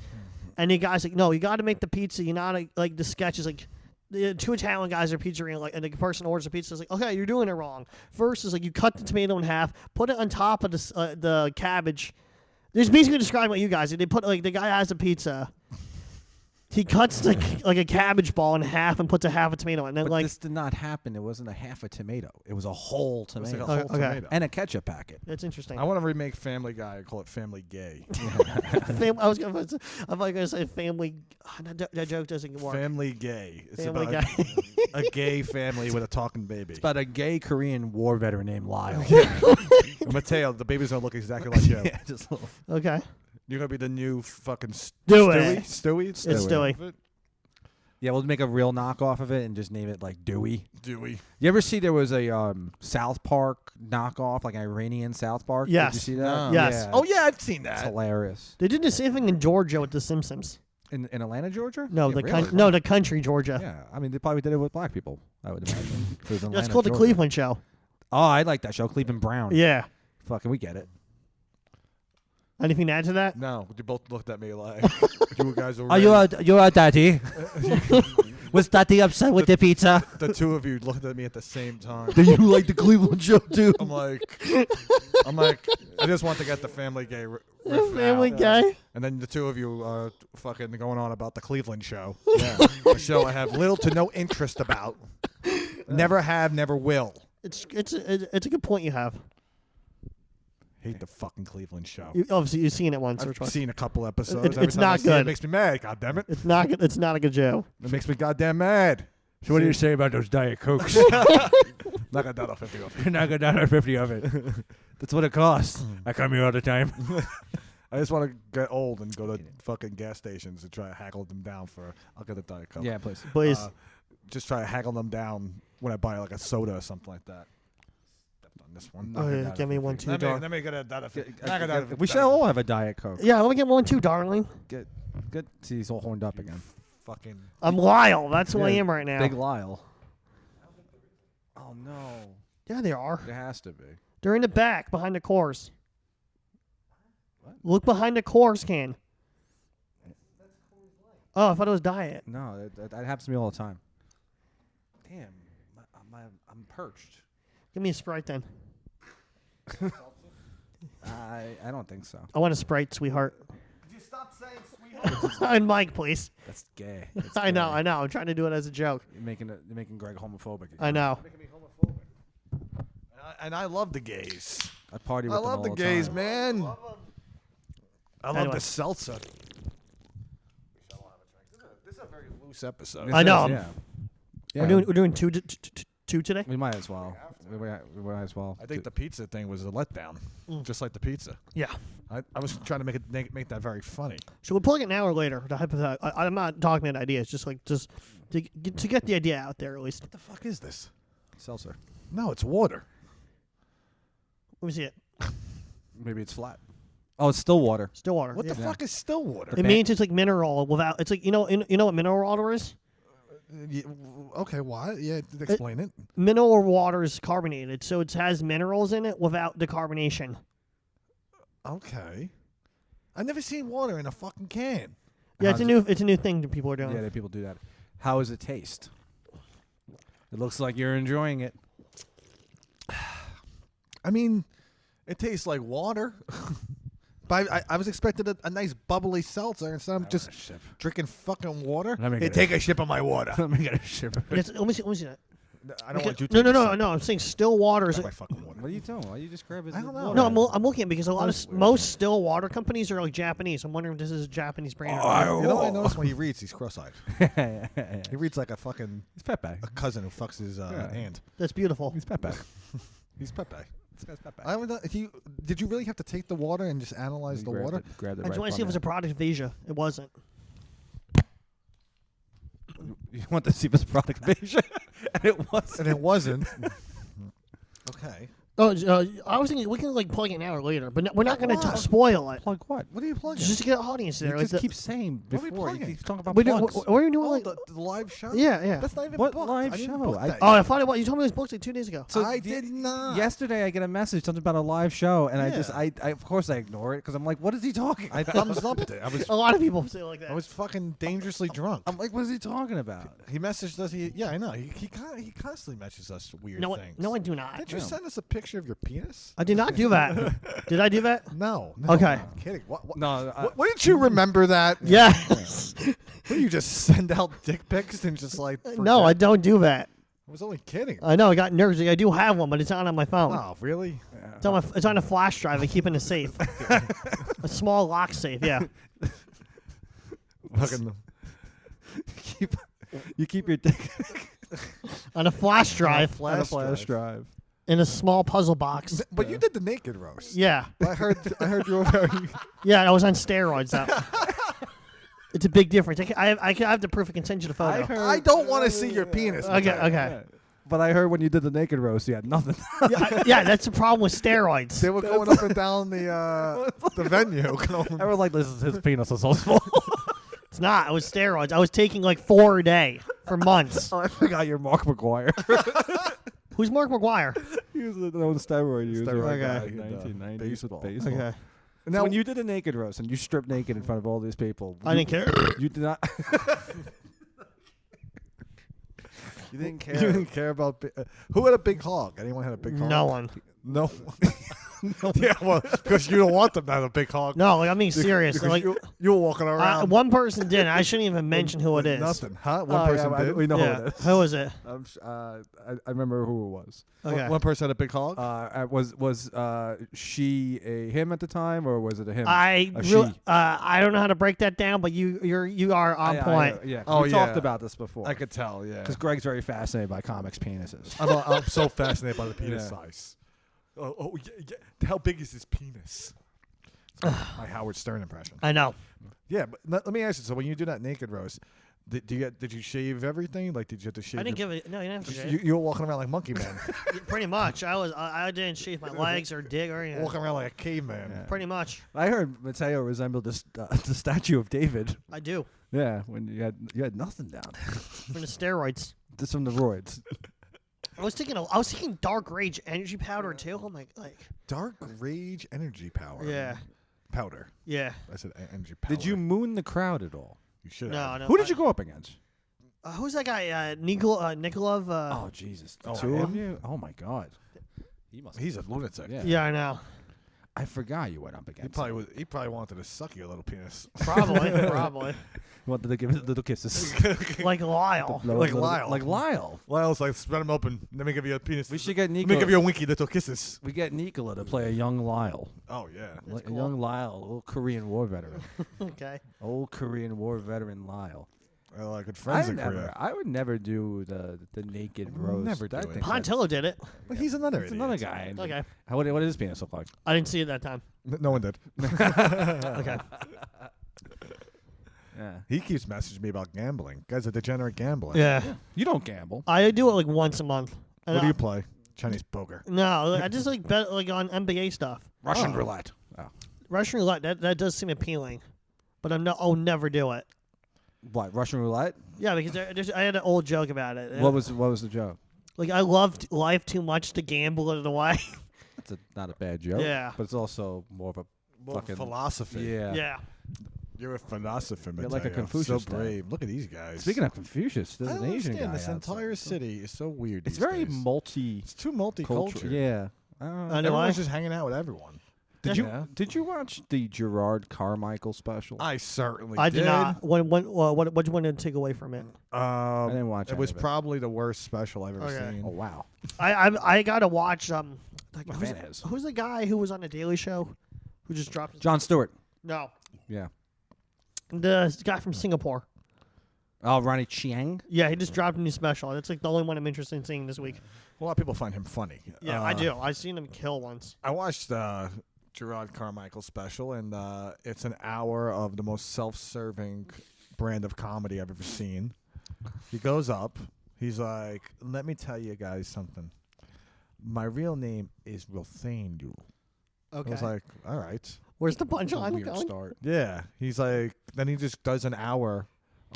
And the guy's like, no, you got to make the pizza. You're not like the sketch is like. The two Italian guys are pizzeria, like, and the person orders a pizza. Is like, okay, you're doing it wrong. First is like you cut the tomato in half, put it on top of the cabbage. There's basically describing what you guys did. They put like the guy has a pizza. He cuts like a cabbage ball in half and puts a half a tomato in. And then But like this did not happen. It wasn't a half a tomato. It was a whole It was tomato. like a whole Okay. tomato. And a ketchup packet. it's interesting. I want to remake Family Guy and call it Family Gay. I was gonna say family. That joke doesn't work. Family Gay. It's Family about Guy. a gay family with a talking baby. It's about a gay Korean war veteran named Lyle. Mateo, the baby's gonna look exactly like you. Yeah, just a little. Okay. You're gonna be the new fucking Do Stewie. it. Stewie. It's Stewie. Yeah, we'll make a real knockoff of it and just name it like Dewey. Dewey. You ever see there was a South Park knockoff, like Iranian South Park? Yes. Did you see that? No. Yes. Yeah. Oh yeah, I've seen It's that. hilarious. They did the same thing in Georgia with the Simpsons. In Atlanta, Georgia? No, Yeah, the really? the country Georgia. Yeah, I mean they probably did it with black people. I would imagine. If it was That's Atlanta, called the Georgia. Cleveland Show. Oh, I like that show, Cleveland Brown. Yeah. Fucking, we get it. Anything to add to that? No, you both looked at me like you guys are. Are you a daddy? Was daddy upset with the pizza? The two of you looked at me at the same time. Do you like the Cleveland show too? I'm like, I just want to get the Family Gay riff Family out. Guy. And then the two of you are fucking going on about the Cleveland show. Yeah, a show I have little to no interest about. Never have, never will. It's a good point you have. Hate the fucking Cleveland show. Obviously, you've seen it once or I've twice. seen a couple episodes. It's Every time not I see it, good. it makes me mad. God damn it! It's not good. It's not a good show. It makes me goddamn mad. So what do you say about those Diet Cokes? Knock a dollar 50 off. You're not going down 50 of it. That's what it costs. I come here all the time. I just want to get old and go to fucking gas stations and try to haggle them down for. I'll get a Diet Coke. Yeah, please. Please. Just try to haggle them down when I buy like a soda or something like that. Stepped on this one. Oh, yeah, give me one too, darling. Let me get a dollar. We should all have a Diet Coke. Yeah, let me get one too, darling. Good. See, he's all horned up again. Fucking. I'm Lyle. That's who I Yeah, am right now. Big Lyle. Oh, no. Yeah, they are. There has to be. They're in the back behind the cores. What? Look behind the cores can. Oh, I thought it was diet. No, that happens to me all the time. Damn. I'm perched. Give me a Sprite then. I don't think so. I want a Sprite, sweetheart. Could you stop saying sweetheart? And Mike, please. That's gay. I know. I'm trying to do it as a joke. You're making Greg homophobic again. I know. Making me homophobic. And I love the gays. I party with I them love all the the gays, time. man. I love Anyway. the seltzer. This is a very loose episode. This I know. is, yeah. We're doing two today. We might as well. We might as well. I think the pizza thing was a letdown, just like the pizza. Yeah. I was trying to make that very funny. So we'll plug it now or later. The hypothetical. I'm not talking about ideas. Just to get the idea out there at least. What the fuck is this? Seltzer. No, it's water. Let me see it. Maybe it's flat. Oh, it's still water. Still water. What the Yeah. fuck is still water? It means it's like mineral without. It's like you know what mineral water is. Okay, why? Yeah, explain it. Mineral water is carbonated, so it has minerals in it without the carbonation. Okay. I've never seen water in a fucking can. Yeah, it's a new thing that people are doing. Yeah, that people do that. How does it taste? It looks like you're enjoying it. I mean, it tastes like water. But I was expecting a nice bubbly seltzer instead of just drinking fucking water. Let me Hey, get take a sip of my water. Let me get a ship. Let me see that. I don't want you to. No. I'm saying still water is. My fucking water. What are you doing? Why you just grab it? I don't know. No, I'm looking at it because a lot of most still water companies are like Japanese. I'm wondering if this is a Japanese brand. or not. You know what I noticed when he reads? He's cross-eyed. yeah. He reads like a fucking It's Pepe. cousin who fucks his aunt. That's beautiful. He's Pepe. He's Pepe. This guy's Pepe. I haven't. Did you really have to take the water and just analyze the water? Grab it I just want to see if it was a product of Asia. It wasn't. You want to see if it's a product of Asia? And it was. And it wasn't. Okay. Oh, I was thinking we can like plug it an hour later, but we're not going to What? spoil it. Plug what? What are you plugging? Just to get an audience there. You like just the- keep saying What are we before. You plugging? keep talking about we do, plugs. what are you doing? Oh, Like, the live show? yeah. That's not even What booked. live I didn't show? book that Oh, yet. I thought it was. You told me it was booked like 2 days ago. So I did not. Yesterday, I get a message something about a live show, and Yeah. I of course I ignore it because I'm like, what is he talking? I thumbs upped it. A lot of people say it like that. I was fucking dangerously drunk. I'm like, what is he talking about? He messaged us. Yeah, I know. He constantly messages us weird no, things. no, I do not. Did you No. send us a picture of your penis? I did not do that. Did I do that? No. No, Okay. I'm kidding. What? No, Wouldn't you remember that? Yes. What, you just send out dick pics and just like? No, I forget? don't do that. I was only kidding. I know. I got nervous. I do have one, but it's not on my phone. Oh, really? It's on a flash drive. I keep it in a safe. A small lock safe. Yeah. Fucking. you keep your dick On a flash drive on a flash drive. in a small puzzle box. But you did the naked roast. Yeah. I heard you were very. Yeah. I was on steroids. It's a big difference. I have the proof. I can send you the photo. I don't want to see your penis. Okay. Mateo. Okay. But I heard when you did the naked roast, you had nothing. Yeah. That's the problem with steroids. They were going up and down the venue. I was like, his penis is so small. It's not. It was steroids. I was taking like 4 a day for months. I forgot you're Mark McGuire. Who's Mark McGuire? He was the steroid user. Steroid guy in, 1990s baseball. with baseball. Okay. So Now, when you did a naked roast and you stripped naked in front of all these people, I didn't care. You did not. You didn't care. you didn't care about who had a big hog. Anyone had a big hog? No one. No. Yeah, well, because you don't want them to have a big hog. No, like I'm being serious. Because Like you were walking around. one person did. I shouldn't even mention who it is. Nothing, huh? One person did. We know Yeah. who it is. Who is it? I remember who it was. Okay. One person had a big hog. Was she a him at the time, or was it a him? I A really, she. I don't know how to break that down, but you are on point. Yeah. Oh, we yeah. talked about this before. I could tell. Yeah. Because Greg's very fascinated by comics penises. I'm so fascinated by the penis Yeah. size. Oh yeah. How big is his penis? My Howard Stern impression. I know. Yeah, but let me ask you. So when you do that naked roast, did you shave everything? Like, did you have to shave? I didn't give it. No, you didn't have to shave. You were walking around like Monkey Man, Pretty much. I didn't shave my legs or dick or anything. walking around like a caveman. Yeah. Pretty much. I heard Mateo resembled the statue of David. I do. Yeah, when you had nothing down. From the steroids. Just from the roids. I was thinking dark rage energy powder too. I'm like Dark Rage energy power. yeah. Powder. Yeah. I said energy powder. Did you moon the crowd at all? You should No, have. no. Who did you go up against? Who's that guy? Nikolov. Oh Jesus! Oh, Two of him? you? Oh my God! He must. He's a lunatic. Yeah. Yeah, I know. I forgot you went up against. He probably wanted to suck your little penis. Probably. He wanted to give it little kisses. Like Lyle. Like Lyle. Like Lyle. Lyle's like, spread him open. Let me give you a penis. We should get Let me give Nico. you a winky little kisses. We get Nikola to play a young Lyle. Oh yeah. That's A cool. young Lyle, old Korean War veteran. Okay. Old Korean War veteran Lyle. Well, good friends in Korea. I would never do the naked roast. never do I it. think that's- Pontillo did it. But he's another It's idiot. another guy. Okay. What did his penis look like? I didn't see it that time. No one did. Okay. Yeah. He keeps messaging me about gambling. Guy's a degenerate gambler. Yeah. You don't gamble. I do it like once a month. And What do you play? Chinese poker. No, I just like bet like on NBA stuff. Russian Oh. roulette. Oh. Russian roulette, that does seem appealing, but I'll never do it. What, Russian roulette? Yeah, because I had an old joke about it. What was the joke? Like I loved life too much to gamble it away. That's not a bad joke. Yeah. But it's also more of a fucking philosophy. Yeah. Yeah. You're a philosopher, You're like a Mateo. Confucius So type. brave. Look at these guys. Speaking of Confucius, I there's don't an Asian understand. guy This outside. entire city is so weird. It's these very days. multi. It's too multicultural. Yeah. I don't know. I know. Everyone's just hanging out with everyone. Did you watch the Gerard Carmichael special? I certainly I did not. What you want to take away from it? I didn't watch It was any of it. probably the worst special I've ever Okay. seen. Oh wow. I gotta watch My fan is. who's the guy who was on the Daily Show who just dropped his John Stewart. No. Yeah. The guy from Singapore. Oh, Ronnie Chiang. Yeah, he just dropped a new special. That's like the only one I'm interested in seeing this week. A lot of people find him funny. Yeah, I do. I've seen him kill once. I watched Gerard Carmichael's special, and it's an hour of the most self-serving brand of comedy I've ever seen. He goes up. He's like, let me tell you guys something. my real name is Rothaniel. Okay. I was like, all right. Where's the punchline Weird going? start. Yeah. He's like, then he just does an hour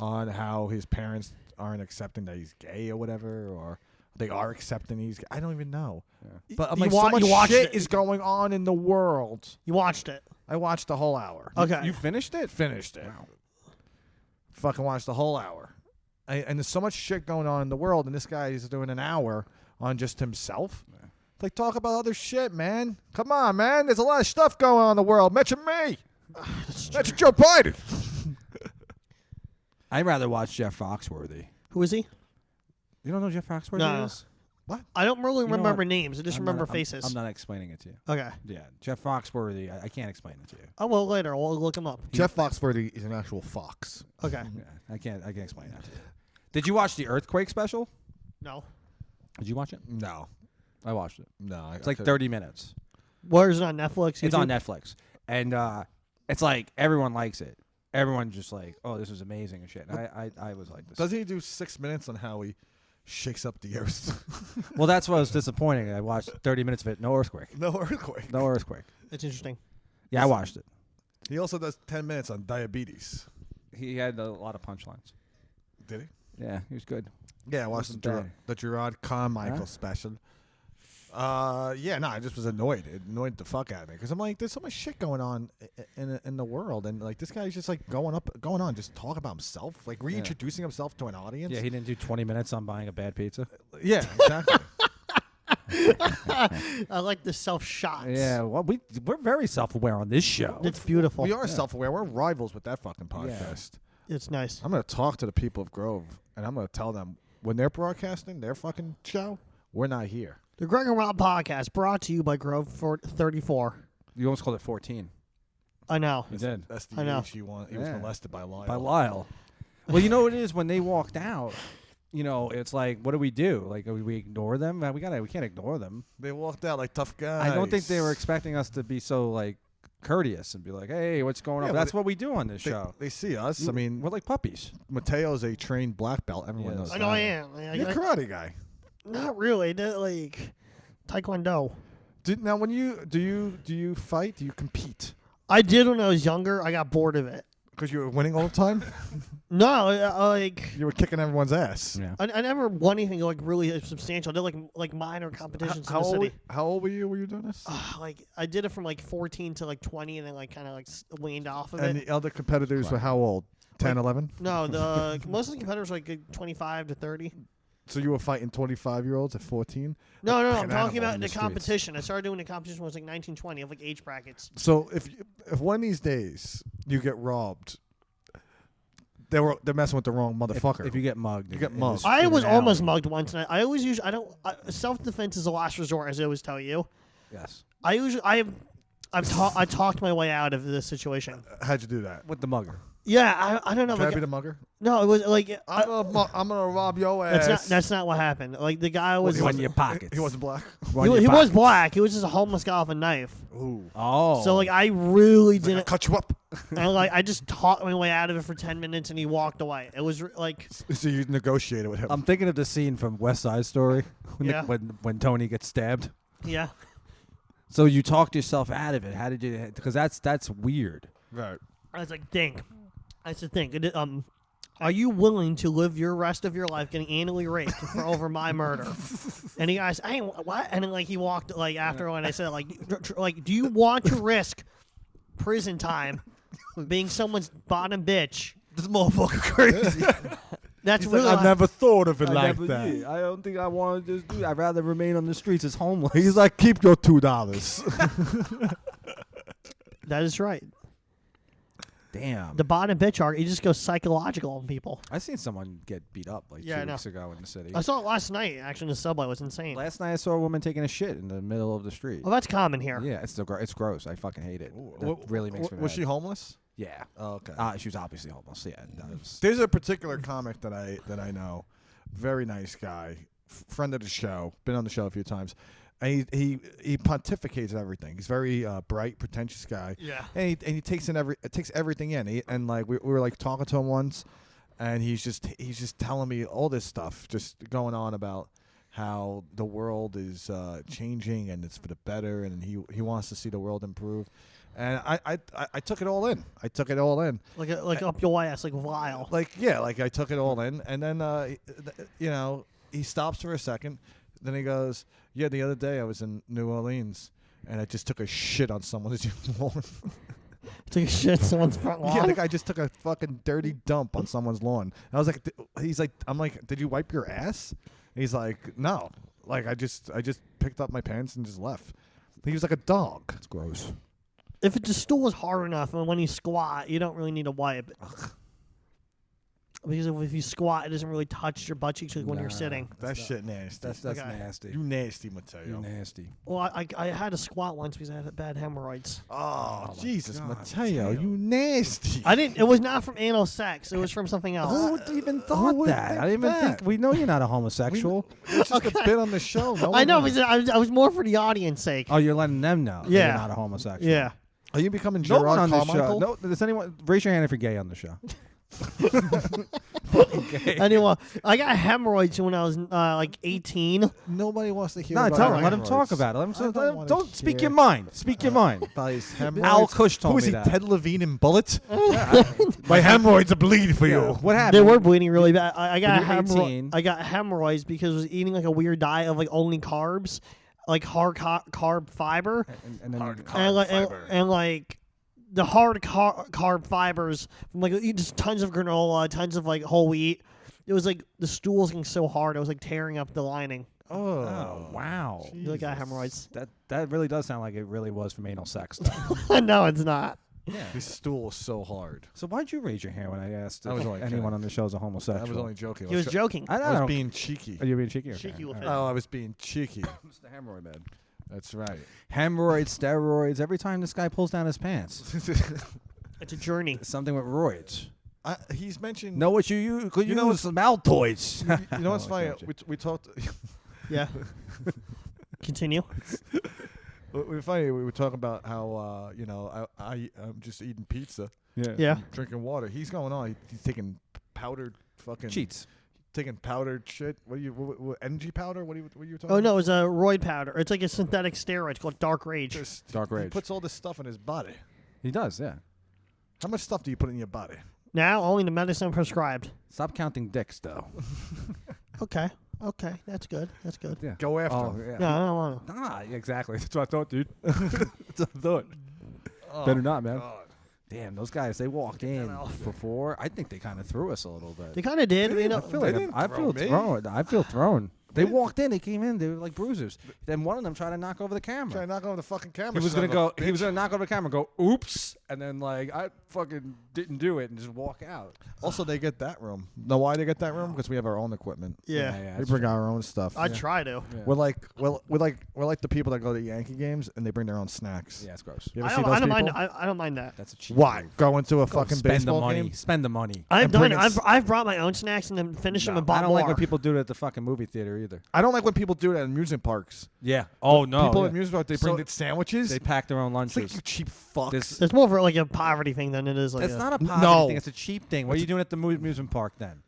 on how his parents aren't accepting that he's gay or whatever, or they are accepting he's gay. I don't even know. Yeah. But I'm You like, wa- so you much watched shit it. is going on in the world. You watched it. I watched the whole hour. Okay. You finished it? Finished it. Wow. Fucking watched the whole hour. And there's so much shit going on in the world, and this guy is doing an hour on just himself. Yeah. Like, talk about other shit, man. Come on, man. There's a lot of stuff going on in the world. Mention me. Mention Joe Biden. I'd rather watch Jeff Foxworthy. Who is he? You don't know who Jeff Foxworthy No. is? I don't really You know remember what? names. I just I'm remember not- faces. I'm not explaining it to you. Okay. Yeah, Jeff Foxworthy. I can't explain it to you. Oh, well, later. We'll look him up. Jeff Foxworthy is an actual fox. Okay. Yeah, I can't explain that to you. Did you watch the Earthquake special? No. Did you watch it? No. I watched it. No. It's like 30 minutes. Where is it on Netflix? It's on YouTube? Netflix, and it's like everyone likes it. Everyone's just like, "Oh, this is amazing" and shit. And I was like, this. Doesn't he do 6 minutes on how he shakes up the earth? Well, that's what was disappointing. I watched 30 minutes of it. No earthquake. No earthquake. No earthquake. It's interesting. Yeah, I watched it. He also does 10 minutes on diabetes. He had a lot of punchlines. Did he? Yeah, he was good. Yeah, I watched Wasn't the bad. Gerard Carmichael Huh? special. Yeah, no, I just was annoyed. It annoyed the fuck out of me because I'm like, there's so much shit going on in the world, and like this guy's just like going on, just talking about himself, like reintroducing himself to an audience. Yeah, he didn't do 20 minutes on buying a bad pizza. Yeah, exactly. I like the self shots. Yeah, well, we're very self-aware on this show. It's beautiful. We are self-aware. We're rivals with that fucking podcast. It's nice. I'm gonna talk to the people of Grove, and I'm gonna tell them when they're broadcasting their fucking show, we're not here. The Greg and Rob podcast brought to you by Grove 34. You almost called it 14. I know. You did. That's the I know. age he was Yeah. molested by Lyle. By Lyle. Well, you know what it is when they walked out. You know, it's like, what do we do? Like, we ignore them? We can't ignore them. They walked out like tough guys. I don't think they were expecting us to be so like courteous and be like, "Hey, what's going on?" Yeah, But but that's what we do on this show. They see us. I mean, We're like puppies. Mateo's a trained black belt. Everyone Yes. knows I know that. I am. You're a karate guy. Not really. Like Taekwondo. Now, when do you fight? Do you compete? I did when I was younger. I got bored of it. Because you were winning all the time. No, like You were kicking everyone's ass. Yeah. I never won anything like really substantial. I did like minor competitions in the city. How old were you when you were doing this? Like I did it from like 14 to like 20, and then like kind of like weaned off of And it. the other competitors were how old? 10, 11? No, the most of the competitors were like 25 to 30. So you were fighting 25-year-olds at 14? No, Like I'm an talking animal about in the streets. competition. I started doing the competition when I was like 19, 20 of like age brackets. So if one of these days you get robbed, they're messing with the wrong motherfucker. If you get mugged, You get mugged. I was almost mugged once, and I always I don't self-defense is a last resort, as I always tell you. Yes. I talked my way out of this situation. How'd you do that? With the mugger. Yeah, I don't know. Can I Like, be the mugger? no, it was like I'm gonna rob your ass. that's not what happened. Like the guy was Run your pockets. He wasn't black. he was black. He was just a homeless guy with a knife. Ooh. Oh. So like I really I didn't. cut you up. And like I just talked my way out of it for 10 minutes, and he walked away. It was like So you negotiated with him. I'm thinking of the scene from West Side Story when, Yeah. when Tony gets stabbed. yeah. So you talked yourself out of it. How did you? Because that's weird. Right. I was like, think. I said, think. Are you willing to live your rest of your life getting anally raped for over my murder? And he asked, I ain't what? And then like he walked like after when I said like do you want to risk prison time being someone's bottom bitch? This motherfucker crazy. That's He's really like, I've never thought of it I like never that. did. I don't think I want to just do. I'd rather remain on the streets as homeless. He's like, keep your $2. that is right. Damn. The bottom bitch arc, he just goes psychological on people. I seen someone get beat up like Yeah, I 2 know. weeks ago in the city. I saw it last night actually in the subway. It was insane. Last night I saw a woman taking a shit in the middle of the street. Well, that's common here. Yeah, it's gross. I fucking hate it. That really makes me mad. Was she homeless? Yeah. Oh, okay. She was obviously homeless. Yeah. That was, There's a particular comic that I know, very nice guy, friend of the show, been on the show a few times, and he pontificates everything. He's very bright, pretentious guy. Yeah. And he takes everything in. And like we were like talking to him once, and he's just telling me all this stuff, just going on about how the world is changing and it's for the better, and he wants to see the world improve. And I took it all in. I took it all in. Like up your ass, like vile. Like I took it all in, and then he stops for a second, then he goes, "Yeah, the other day I was in New Orleans, and I just took a shit on someone's lawn." Took a shit on someone's front lawn. Yeah, the guy just took a fucking dirty dump on someone's lawn. And I was like, I'm like, "Did you wipe your ass?" He's like, "No, like I just picked up my pants and just left." He was like a dog. It's gross. If the stool is hard enough, and when you squat, you don't really need to wipe. Because if you squat, it doesn't really touch your butt cheeks like when you're sitting. That shit nasty. That's Okay. nasty. You nasty, Mateo. You nasty. Well, I had to squat once because I had bad hemorrhoids. Oh, my Jesus, God, Mateo, Mateo. you nasty. I didn't. It was not from anal sex. It was from something else. Who even thought would that? think I didn't even that? think. We know you're not a homosexual. It's just a bit on the show. No I know. one- Because I was more for the audience sake. Oh, you're letting them know. Yeah. You're not a homosexual. Yeah. Are you becoming No Gerard one on this show. Carmichael? No, does anyone raise your hand if you're gay on the show? Anyway, I got hemorrhoids when I was like 18. Nobody wants to hear No, about tell him. your Let him talk hemorrhoids. about it. Let him, I don't wanna don't speak hear your mind. Speak your mind. About his hemorrhoids. Al Kush told Who was me he, that. Ted Levine in Bullets? My hemorrhoids are bleeding for you. What happened? They were bleeding really bad. I got When you're 18. I got hemorrhoids because I was eating like a weird diet of like only carbs, like hard carb fiber, And then and like the hard carb fibers from like eating just tons of granola, tons of like whole wheat. It was like the stool was getting so hard, I was like tearing up the lining. Oh, wow. I got hemorrhoids. That really does sound like it really was from anal sex. Though. No, it's not. Yeah. His stool is so hard. So why'd you raise your hand when I asked I was if only anyone kidding. on the show is a homosexual? I was only joking. He was joking. I I was don't. being cheeky. Are you being cheeky? Okay. Cheeky will All fit. right. Oh, I was being cheeky. It's the hemorrhoid man. That's right. Hemorrhoids, steroids. Every time this guy pulls down his pants, It's a journey. something with roids. He's mentioned. Know what you use? Could You you know use some Altoids? You know what's Oh, funny? gotcha. We talked. Yeah. Continue. We funny. We were talking about how I'm just eating pizza, Yeah. drinking water. He's going on. He's taking powdered fucking Cheats. Taking powdered shit. What energy powder? What are you talking? Oh no, about? it's a roid powder. It's like a synthetic steroid called Dark Rage. Just, Dark He rage. puts all this stuff in his body. He does, yeah. How much stuff do you put in your body? Now only the medicine prescribed. Stop counting dicks, though. Okay. Okay. That's good. That's good. Yeah. Go after Oh, him. yeah. No, I don't want to. Ah, exactly. That's what I thought, dude. That's what I thought. Better not, man. God. Damn, those guys, they walked in before. I think they kind of threw us a little bit. They kind of did. You know, I feel They like didn't I throw feel me. thrown. I feel thrown. They walked in. They came in. They were like bruisers. Then one of them tried to knock over the camera. Try to knock on the fucking camera. He was son gonna of a go. He was bitch. gonna knock over the camera, and go oops, and then like I fucking didn't do it, and just walk out. Also, they get that room. Know why they get that room? Because we have our own equipment. yeah. We that's bring true. our own stuff. I try to. Yeah. We're like the people that go to Yankee games and they bring their own snacks. Yeah, it's gross. You ever I see don't, those I don't mind. people? I don't mind that. That's a cheap. Why? move. Go into a Go fucking spend the baseball money. game? Spend the money. I've And done bring it. us- I've brought my own snacks and then finished them No, and bought I don't more. like when people do it at the fucking movie theater either. I don't like when people do it at amusement parks. Yeah. Oh no. People yeah. at amusement parks, they bring So the sandwiches. They pack their own It's like, lunches. you cheap fucks. This- It's more for like a poverty thing than it is like. It's a, not a No. poverty thing. It's a cheap thing. What are you doing at the amusement park then?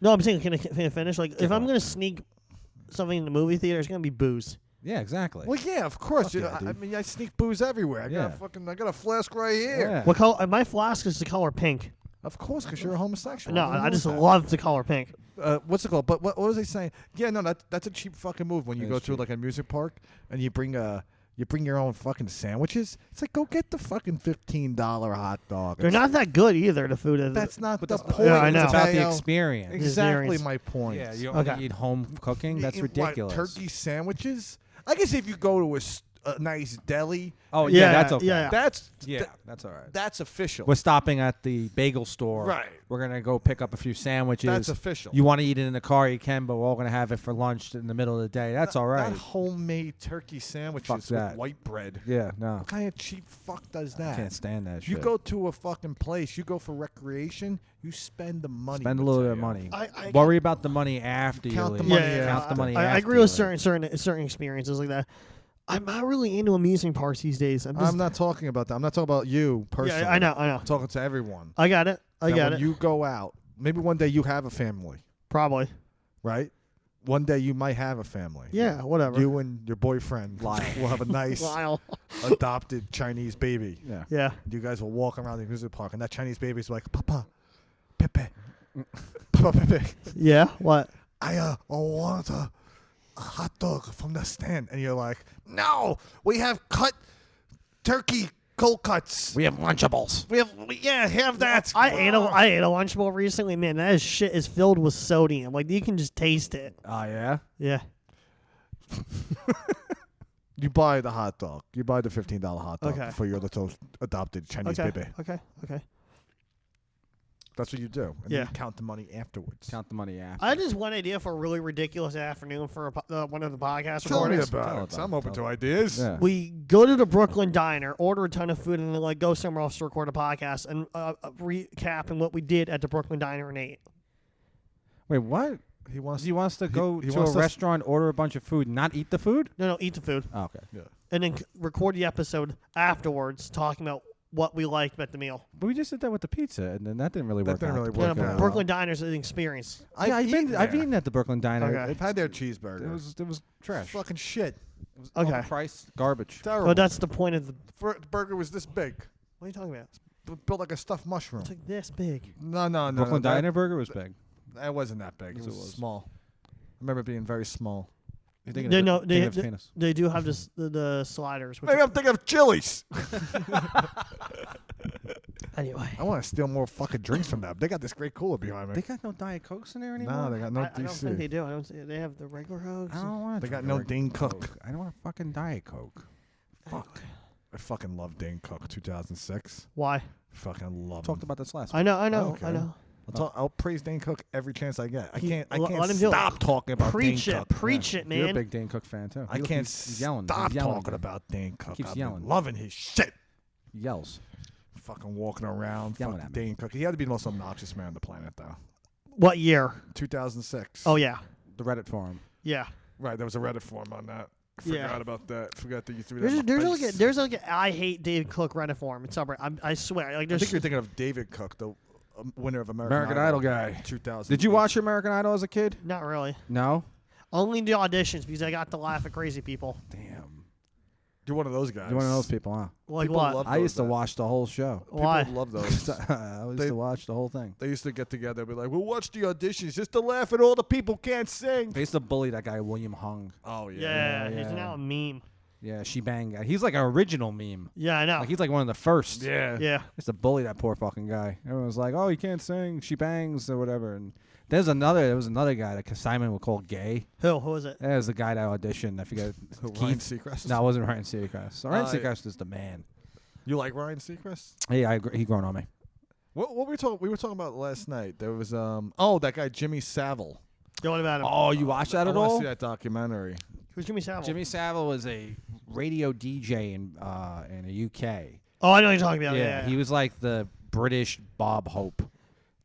No, I'm saying can I finish? Like if I'm on. gonna sneak something in the movie theater, it's gonna be booze. Yeah, exactly. Well, yeah, of course. Fuck You yeah, know, I dude. mean, I sneak booze everywhere. I Yeah. got a flask right here. Yeah. What color? My flask is the color pink. Of course, because you're a homosexual. No, Everyone I just knows that. love the color pink. What's it called? But what was I saying? Yeah, no, that's a cheap fucking move when you It go is to cheap. like a music park and you bring your own fucking sandwiches. It's like, go get the fucking $15 hot dog. They're not that good either. The food is. That's not the that's point. Yeah, I know. It's about the Mateo. experience. Exactly Experience. my point. Yeah, you don't Okay. want to eat home cooking. That's Eat, what, ridiculous. turkey sandwiches. I guess if you go to a nice deli, Oh yeah, Yeah, that's okay. yeah. that's That's all right. that's official. We're stopping at the bagel store. Right. We're gonna go pick up a few sandwiches. That's official. You want to eat it in the car, you can, but we're all gonna have it for lunch in the middle of the day. That's all right. Not homemade turkey sandwiches Fuck with that. white bread. Yeah, no, What kind of cheap fuck does I that? can't stand that You shit. go to a fucking place, you go for recreation, you spend the money. Spend a little bit of Mateo. money. I Worry about the money after you Count the leave. money yeah, Count the money. I after agree you with leave. certain experiences like that. I'm not really into amusement parks these days. I'm just. I'm not talking about that. I'm not talking about you personally. Yeah, I know. I'm talking to everyone. I got it. I That got when it. you go out, maybe one day you have a family, Probably. right? one day you might have a family. Yeah, whatever. You and your boyfriend will have a nice Lyle. adopted Chinese baby. Yeah. Yeah. You guys will walk around the amusement park, and that Chinese baby's like, Papa, Pepe, Papa Pepe. Yeah. What? I want a hot dog from the stand. And you're like, no, we have cut turkey cold cuts. We have Lunchables. Have that. I ate a Lunchable recently. Man, that shit is filled with sodium. Like you can just taste it. Oh, yeah? Yeah. You buy the hot dog. You buy the $15 hot dog Okay. for your little adopted Chinese Okay. baby. Okay. That's what you do. And Yeah. then you count the money afterwards. Count the money after. I had just one idea for a really ridiculous afternoon for one of the podcast Tell me recordings. about it. I'm open to ideas. Yeah. We go to the Brooklyn Diner, order a ton of food, and then like go somewhere else to record a podcast and recap and what we did at the Brooklyn Diner and ate. Wait, what? He wants. He wants to go he to wants a us- restaurant, order a bunch of food, not eat the food? No, eat the food, Oh, okay. Yeah. and then record the episode afterwards, talking about what we liked about the meal. But we just did that with the pizza, and then that didn't really work didn't out. really No, work no, out. Brooklyn Diner's an experience. Yeah, I've there. eaten at the Brooklyn Diner. Okay. I've had their cheeseburger. It was trash. fucking shit. It was Okay. overpriced garbage. Terrible. But that's the point of the. The burger was this big. What are you talking about? Built like a stuffed mushroom. It's like this big. No. Brooklyn Diner burger was big. That wasn't that big. It Yes, was, it was. small. I remember it being very small. You're thinking They of, know- thinking they- of his penis. They do have this the sliders. Which Maybe I'm thinking of Chili's. anyway. I want to steal more fucking drinks from them. They got this great cooler behind me. They got no Diet Cokes in there anymore? No, they got no I don't think they DC. do. I don't. They have the regular Hogs. I don't want They got no Dane Cook. I don't want a fucking Diet Coke. Fuck. I fucking love Dane Cook 2006. Why? Fucking love Talked him. about this last I know. Okay. I know. I'll praise Dane Cook every chance I get. I can't let him do it. stop talking about Preach Dane it. Cook. Preach it, You're a man. big Dane Cook fan, too. I can't He's yelling. stop He's yelling talking again. about Dane Cook. keeps I've been yelling. loving his shit. He yells. Fucking walking around. Yelling Fucking at me. Dane Cook. He had to be the most obnoxious man on the planet, though. What year? 2006. Oh yeah, The Reddit forum. yeah. Right, there was a Reddit forum on that. I Yeah. forgot about that. Forgot that you threw There's that there's in my like a, face. there's like a I hate David Cook Reddit forum. It's up. I swear. Like I there's think you're thinking of David Cook, the winner of American Idol guy. 2000. Did you watch American Idol as a kid? not really. No? Only the auditions because I got to laugh at crazy people. Damn. You're one of those guys. You're one of those people, huh? Like People what? love I used to those, watch the whole show. Why? People love those. I used They- to watch the whole thing. They used to get together and be like, we'll watch the auditions just to laugh at all the people can't sing. I used to bully that guy, William Hung. Oh, Yeah, Yeah, he's yeah. now a meme. Yeah, she bang guy. He's like an original meme. Yeah, I know. Like he's like one of the first. Yeah. yeah. I used to bully that poor fucking guy. Everyone was like, "Oh, he can't sing. She bangs or whatever." And there was another guy that Simon would call gay. Who is it? That was the guy that auditioned. I forget. Ryan Seacrest? No, it wasn't Ryan Seacrest. Ryan yeah. Seacrest is the man. You like Ryan Seacrest? Hey, I agree. He grown on me. What were we talking? We were talking about last night. There was that guy Jimmy Savile. Yeah, what about him? Oh, you watched that I at want to all? see that documentary. Who's Jimmy Savile? Jimmy Savile was a radio DJ in the UK. Oh, I know who you're talking about. Yeah, He was like the British Bob Hope.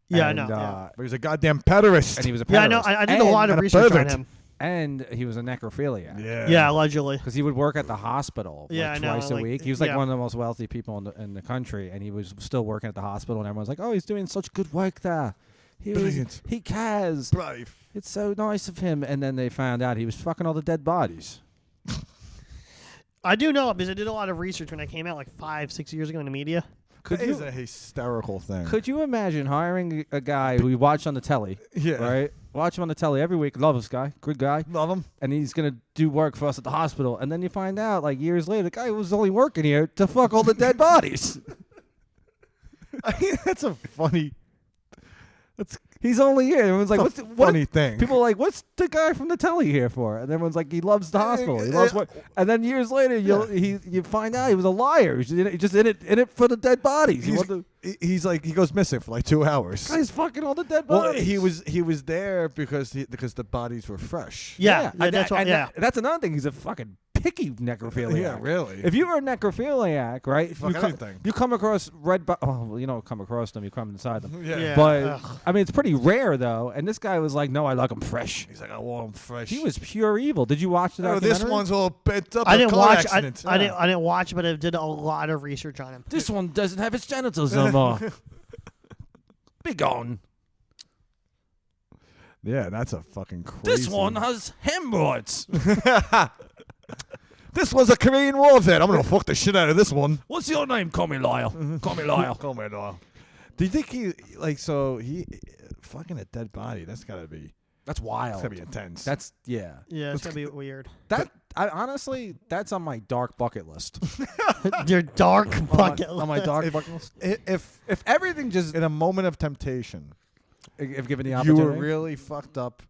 yeah, and, I know. Yeah. But he was a goddamn pederast. And he was a Yeah, I know. pederast. I did a lot of and a research on pervert. him. And he was a necrophiliac. Yeah, allegedly. Because he would work at the hospital Yeah, like I know, twice a like, week. He was like yeah. one of the most wealthy people in the country, and he was still working at the hospital. And everyone's like, "Oh, he's doing such good work there. Brilliant. He cares. Brave. It's so nice of him." And then they found out he was fucking all the dead bodies. I do know because I did a lot of research when I came out like 5-6 years ago in the media. Could It is you a hysterical thing. could you imagine hiring a guy who you watch on the telly, Yeah. right? Watch him on the telly every week. Love this guy, good guy, Love him. and he's gonna do work for us at the hospital. And then you find out, like years later, the guy was only working here to fuck all the dead bodies. I mean, that's a funny. He's only here. Everyone's like, That's "What's a what?" funny thing. People are like, "What's the guy from the telly here for?" And everyone's like, "He loves the hospital. He loves what?" And then years later, you find out he was a liar. He's just in it for the dead bodies. He's like he goes missing for like 2 hours. Guy's fucking all the dead Well, bodies. he was there because the bodies were fresh. Yeah, and that's what. and Yeah, that's another thing. He's a fucking picky necrophiliac. Yeah, really. If you were a necrophiliac, right? Fuck anything. You come across well, you don't come across them. You come inside them. Yeah. But Ugh. I mean, it's pretty rare though. And this guy was like, "No, I like them fresh." He's like, I want them fresh. He was pure evil. Did you watch the Oh, this documentary? one's all bent up. I in a didn't car watch. Accident. I didn't watch, but I did a lot of research on him. This one doesn't have its genitals no more. Be gone. Yeah, that's a fucking crazy. This one has hemorrhoids. This was a Korean War vet. I'm gonna fuck the shit out of this one. What's your name? Call me Lyle. Call me Lyle. Call me Lyle. Do you think he he fucking a dead body? That's gotta be Wild. That's gotta be intense. That's yeah. Yeah, it's gonna be weird. Honestly, that's on my dark bucket list. Your dark bucket. on my dark bucket list. if Everything just in a moment of temptation, if given the you opportunity, were really fucked up.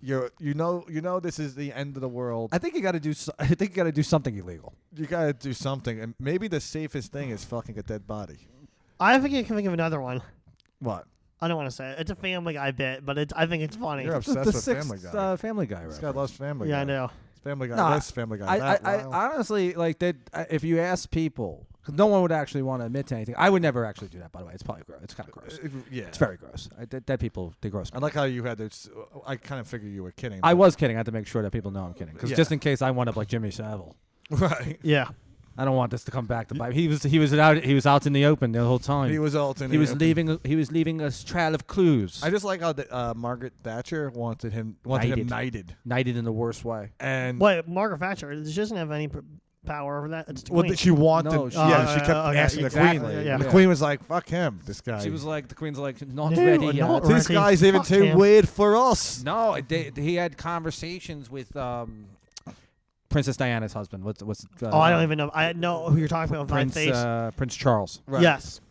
You know this is the end of the world. I think you got to do. I think you got to do something illegal. You gotta do something, and maybe the safest thing is fucking a dead body. I think I can think of another one. What? I don't want to say it. It's a Family Guy bit, but I think it's funny. You're obsessed with Family Guy. Family Guy. This guy loves Family Guy. Yeah, I know. Family Guy. No, That's Family Guy. I honestly like that. If you ask people, because no one would actually want to admit to anything. I would never actually do that. By the way, it's probably gross. It's kind of gross. Yeah, It's very gross. Dead people, they gross me. I like how you had this. I kind of figured you were kidding. I was kidding. I had to make sure that people know I'm kidding, because Yeah. just in case I wind up like Jimmy Savile, right. Yeah. I don't want this to come back to bite. He was out in the open the whole time. He was alternate. He was leaving a trail of clues. I just like how Margaret Thatcher wanted him knighted, Knighted in the worst way. and Wait, Margaret Thatcher, she doesn't have any power over that. It's the queen. she wanted. No, she- yeah, she kept okay, asking exactly, the queen. yeah. The queen was like, "Fuck him, this guy." She was like, the queen's like, not No, ready yet. not this ready. guy's even Fuck too him. weird for us. No, he had conversations with Princess Diana's husband. What's I don't even know. I know who you're talking about with my face. Prince Charles, Right. Yes.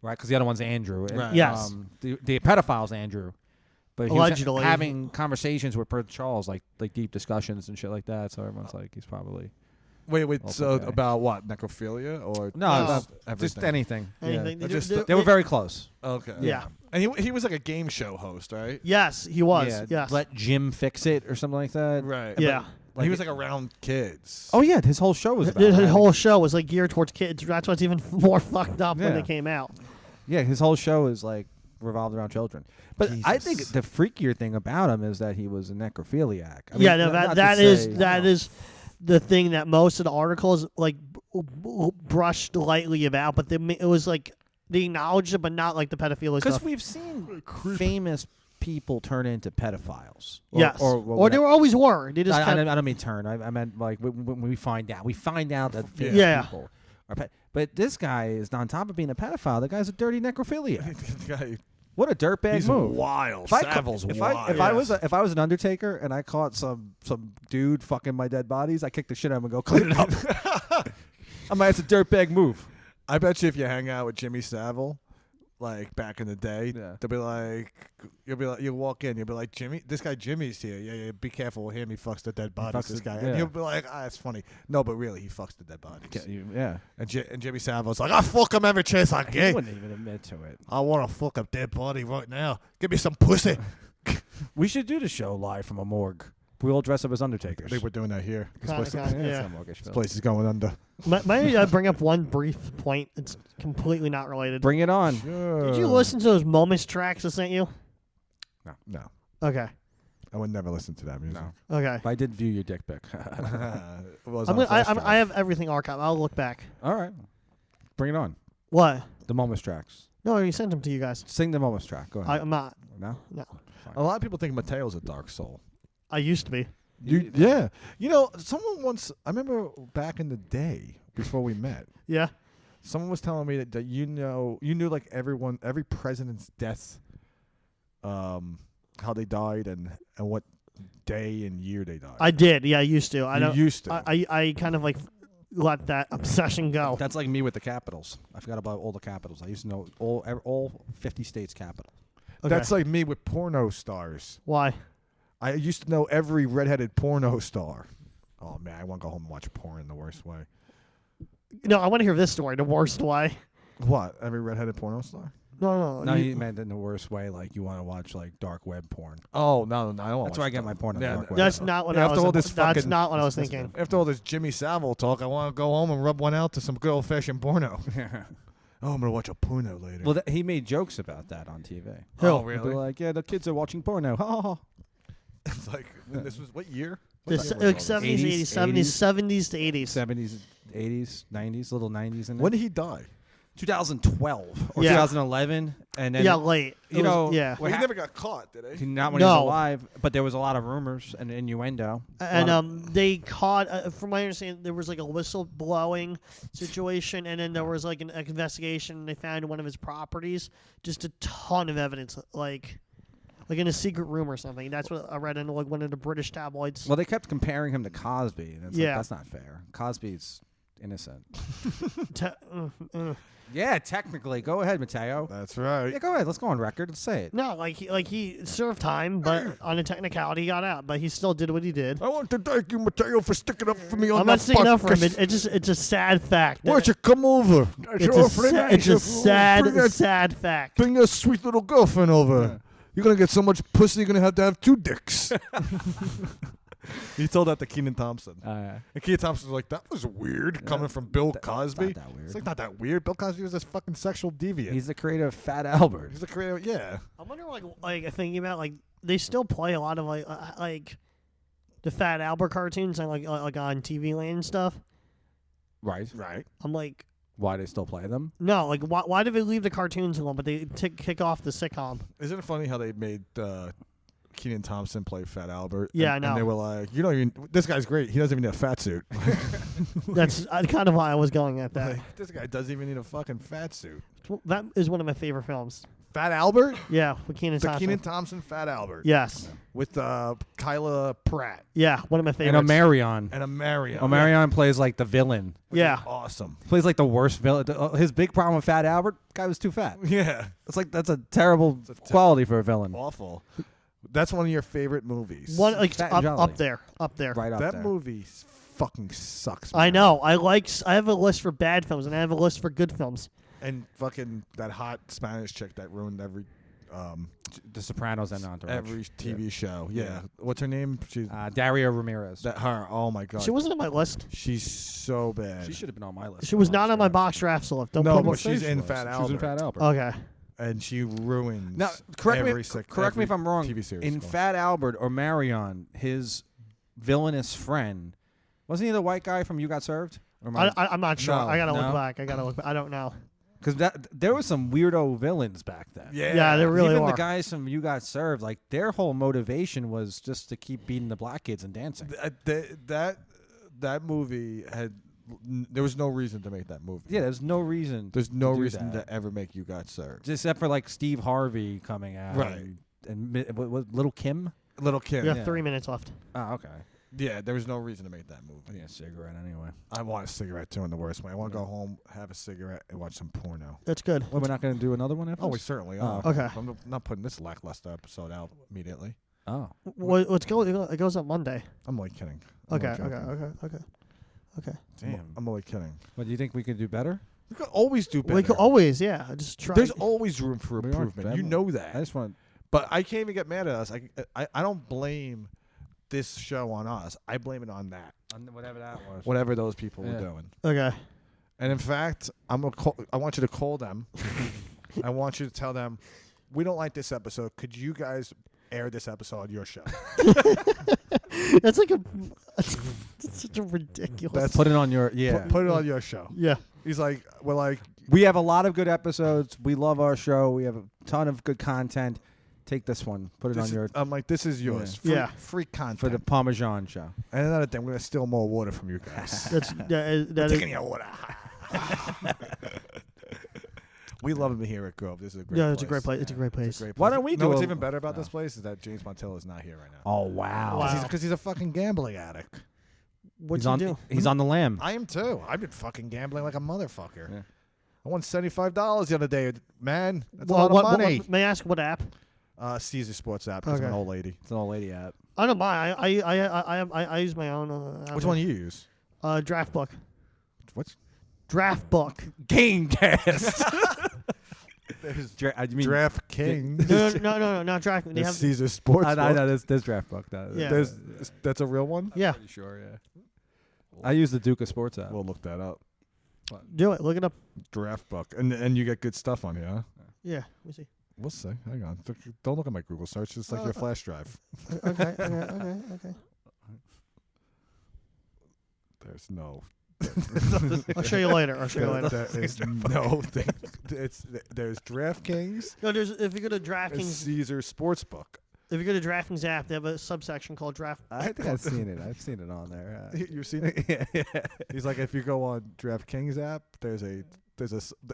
right? Because the other one's Andrew. And, Right. Yes. The pedophile's Andrew. But he was Allegedly. having conversations with Prince Charles, like deep discussions and shit like that. So everyone's like, he's probably Wait. Oh, So okay. about what? Necrophilia or no, No. just anything. Anything. I just- They were very close. Okay. Yeah. And he was like a game show host, right? Yes, he was. Yeah, Yes. Let Jim fix it or something like that. Right. Yeah. He was like around kids. Oh yeah, his whole show was about His having- whole show was like geared towards kids. That's what's even more fucked up when Yeah. they came out. Yeah, his whole show is like revolved around children. But I think Jesus. the freakier thing about him is that he was a necrophiliac. I mean, Yeah, no, not to that say- is the thing that most of the articles like brushed lightly about, but it was like they acknowledged it, but not like the pedophilia Because stuff. we've seen famous people turn into pedophiles. Yes, or they were always were. They just I kind don't mean turn. I meant like when we find out. We find out that famous Yeah. people are but this guy is on top of being a pedophile. The guy's a dirty necrophiliac. The guy, What a dirtbag he's move! wild. If I ca- Savile's if wild. I if I was an undertaker and I caught some dude fucking my dead bodies, I kick the shit out of him and go clean it up. I'm like, it's a dirtbag move. I bet you if you hang out with Jimmy Savile, like back in the day, Yeah. they'll be like, you'll walk in, you'll be like, Jimmy, this guy Jimmy's here. Yeah, be careful with him. He fucks the dead bodies. fucks This the- guy, yeah. and you'll be like, it's funny. No, but really, he fucks the dead bodies. Yeah. And Jimmy Savile's like, I fuck him every chance I He get. wouldn't even admit to it. I want to fuck a dead body right now. Give me some pussy. We should do the show live from a morgue. We all dress up as I undertakers. think we're doing that here. This Kinda, place, kinda. Yeah, Yeah. it's not morgue-ish, this Phil. place is going under. Maybe I bring up one brief point. It's completely not related. Bring it on. Did you listen to those Moments tracks I sent you? No, Okay. I would never listen to that music. No. Okay. But I did view your dick pic. It was I'm on gonna, flash I drive. have everything archived. I'll look back. All right. Bring it on. What? The Moments tracks. No, I sent them to you guys. Sing the Moments track. Go ahead. I'm not. No? No. A lot of people think Mateo's a dark soul. I used to be. Yeah. You know, someone once, I remember back in the day, before we met, Yeah. someone was telling me that you knew like every president's death, how they died and what day and year they died. I did. Yeah, I used to. I You don't. used to. I kind of like let that obsession go. That's like me with the capitals. I forgot about all the capitals. I used to know all 50 states capital. Okay. That's like me with porno stars. Why? I used to know every redheaded porno star. Oh man, I want to go home and watch porn in the worst way. No, I want to hear this story. The worst way. What? Every redheaded porno star? No. No, he meant in the worst way, like you want to watch like dark web porn. Oh no, I don't want. That's where I get my porn on the dark web. That's not what Yeah, I after was. all this That's fucking- not what I was thinking. After all this Jimmy Savile talk, I want to go home and rub one out to some good old fashioned porno. Oh, I'm gonna watch a porno later. Well, he made jokes about that on TV. Oh, He'd be really? like, yeah, the kids are watching porno. Ha ha ha. It's like this was what year? The What year was all this? 70s, 80s, 70s, 70s to 80s. 70s, 80s, 90s, little 90s in there. When did he die? 2012 or Yeah. 2011, and then late. It you was- know, yeah. what he hap- never got caught, did he? not when he was No. alive, but there was a lot of rumors and innuendo. And they caught, from my understanding, there was like a whistle blowing situation, and then there was like an investigation. And they found one of his properties, just a ton of evidence, like in a secret room or something. That's what I read in like one of the British tabloids. Well, they kept comparing him to Cosby, and it's like, Yeah. that's not fair. Cosby's innocent. Te- Yeah, technically. Go ahead, Mateo. That's right. Yeah, go ahead. Let's go on record. Let's say it. No, like he served time, but on a technicality, he got out. But he still did what he did. I want to thank you, Mateo, for sticking up for me on I'm that not sticking up for him. podcast. It's a sad fact. Why don't you come over? It's a sad, bring that, sad fact. bring your sweet little girlfriend over. You're going to get so much pussy, you're going to have 2 dicks. He told that to Kenan Thompson. And Kenan Thompson was like, that was weird coming from Bill Cosby. Not that weird. It's like, not that weird. Bill Cosby was this fucking sexual deviant. He's the creator of Fat Albert. He's the creator. Yeah. I wonder, like thinking about like they still play a lot of like the Fat Albert cartoons and like on TV Land and stuff. Right. Right. I'm like, Why they still play them? no, like why did they leave the cartoons alone, but they kick off the sitcom? Isn't it funny how they made Kenan Thompson play Fat Albert? Yeah, and, I know. And they were like, you don't even. This guy's great. He doesn't even need a fat suit. That's kind of why I was going at that. Like, this guy doesn't even need a fucking fat suit. That is one of my favorite films. Fat Albert? Yeah, with Kenan The Thompson. Kenan Thompson Fat Albert. Yes. With Kyla Pratt Yeah, one of my And favorites. Omarion. and Omarion. Omarion plays like the villain. Yeah. Awesome. Plays like the worst villain. His big problem with Fat Albert, guy was too fat. Yeah. It's like that's a terrible quality for a villain. Awful. That's one of your favorite movies. One like Fat and Jolly. up there. Right up that there. movie fucking sucks. I man. know. I have a list for bad films and I have a list for good films. And fucking that hot Spanish chick that ruined every The Sopranos and Entourage. every TV show. Yeah. Yeah. What's her name? She's Daria Ramirez. that her. Oh my god. She wasn't on my list. She's so bad. She should have been on my list. She was not on my box drafts list. Don't No, put but me. she's in was. Fat She was in Albert. Fat Albert. Okay. And she ruins. Now, correct every me. sick- Correct me if every I'm wrong. TV series. In Go on. Fat Albert or Marion, his villainous friend, wasn't he the white guy from You Got Served? Or I'm not sure. No. I gotta look No? back. I don't know. because there was some weirdo villains back then. Yeah, there really Even are. the guys from You Got Served, like their whole motivation was just to keep beating the black kids and dancing. That movie had. There was no reason to make that movie. Yeah, there's no reason. There's no to do reason that. to ever make You Got Served. Except for like Steve Harvey coming out, Right. And what, Little Kim. Little Kim. You have Yeah. 3 minutes left. Oh, okay. Yeah, there was no reason to make that movie. I need a cigarette anyway. I want a cigarette too in the worst way. I want to go home, have a cigarette, and watch some porno. That's good. Well, we're not going to do another one after Oh, we this? certainly Oh, are. okay. I'm not putting this lackluster episode out immediately. Oh. What's going? It goes up Monday. I'm only kidding. I'm Okay. only Okay. joking. Okay. Damn. I'm only kidding. What, do you think we could do better? We could always do better. We could always, yeah. Just try. There's always room for We are improvement. bad. You know I that. just want But I can't even get mad at us. I don't blame this show on us. I blame it on that. whatever that was. Whatever those people Yeah. were doing. Okay. And in fact, I want you to call them. I want you to tell them, we don't like this episode. Could you guys air this episode on your show? That's like that's such a ridiculous. That's Put it on your Put it on your show. yeah. He's like, we're like, We have a lot of good episodes. We love our show. We have a ton of good content. Take this one. Put it on your I'm like, this is yours. Yeah. Free content. for the Parmesan show. And another thing, we're gonna steal more water from you guys. That is, Taking your water. We love him here at Grove. This is a great yeah, place. it's a great place. It's a great place. Great Why place. don't we You know do what's a- even better about No. this place is that James Montello is not here right now. Oh wow. Wow. Because he's a fucking gambling addict. What'd He's you on. do? He's on the lamb. I am too. I've been fucking gambling like a motherfucker. Yeah. I won $75 the other day. Man, that's Well, a lot of money. may I ask what app? Caesar Sports app. Because I'm an Okay. old lady. It's an old lady app. I don't mind. I use my own. Which one do you use? Draft book. What's Draft book. Gamecast. You mean Draft King? No, not draft. They There's have. Caesar Sports. I know there's draft book. Yeah. That's a real one? Yeah, Pretty sure. Yeah. I use the Duke of Sports app. We'll look that up. do it. Look it up. Draft book. And you get good stuff on here, huh? Yeah, let me see. We'll see. Hang on. Don't look at my Google search. It's like your flash drive. Okay. There's no I'll show you later. I'll show you later. There is no thing. There's DraftKings No, if you go to and DraftKings, Caesar Sportsbook. if you go to DraftKings app, they have a subsection called Draft. I think I've seen it. I've seen it on there. You've seen it? Yeah. He's like, if you go on DraftKings app, there's a.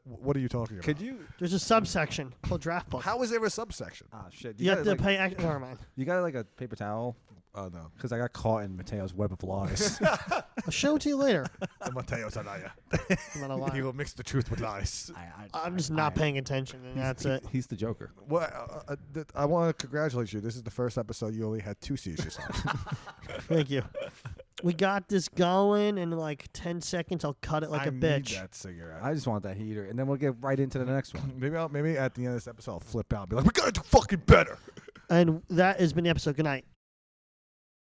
What are you talking about? Could you? There's a subsection called Draft Book. How is there a subsection? Ah, shit. You have to like, pay. Never mind. You got like a paper towel? Oh no. Because I got caught in Mateo's web of lies. I'll show it to you later. Mateo's a liar. I'm not a liar. He will mix the truth with lies. I'm just not paying attention, and that's it. He's the Joker. Well, I want to congratulate you. This is the first episode you only had 2 seizures on. Thank you. We got this going in like 10 seconds. I'll cut it like I a bitch. Need that cigarette. I just want that heater, and then we'll get right into the next one. Maybe at the end of this episode I'll flip out and be like, we gotta do fucking better. And that has been the episode. Good night.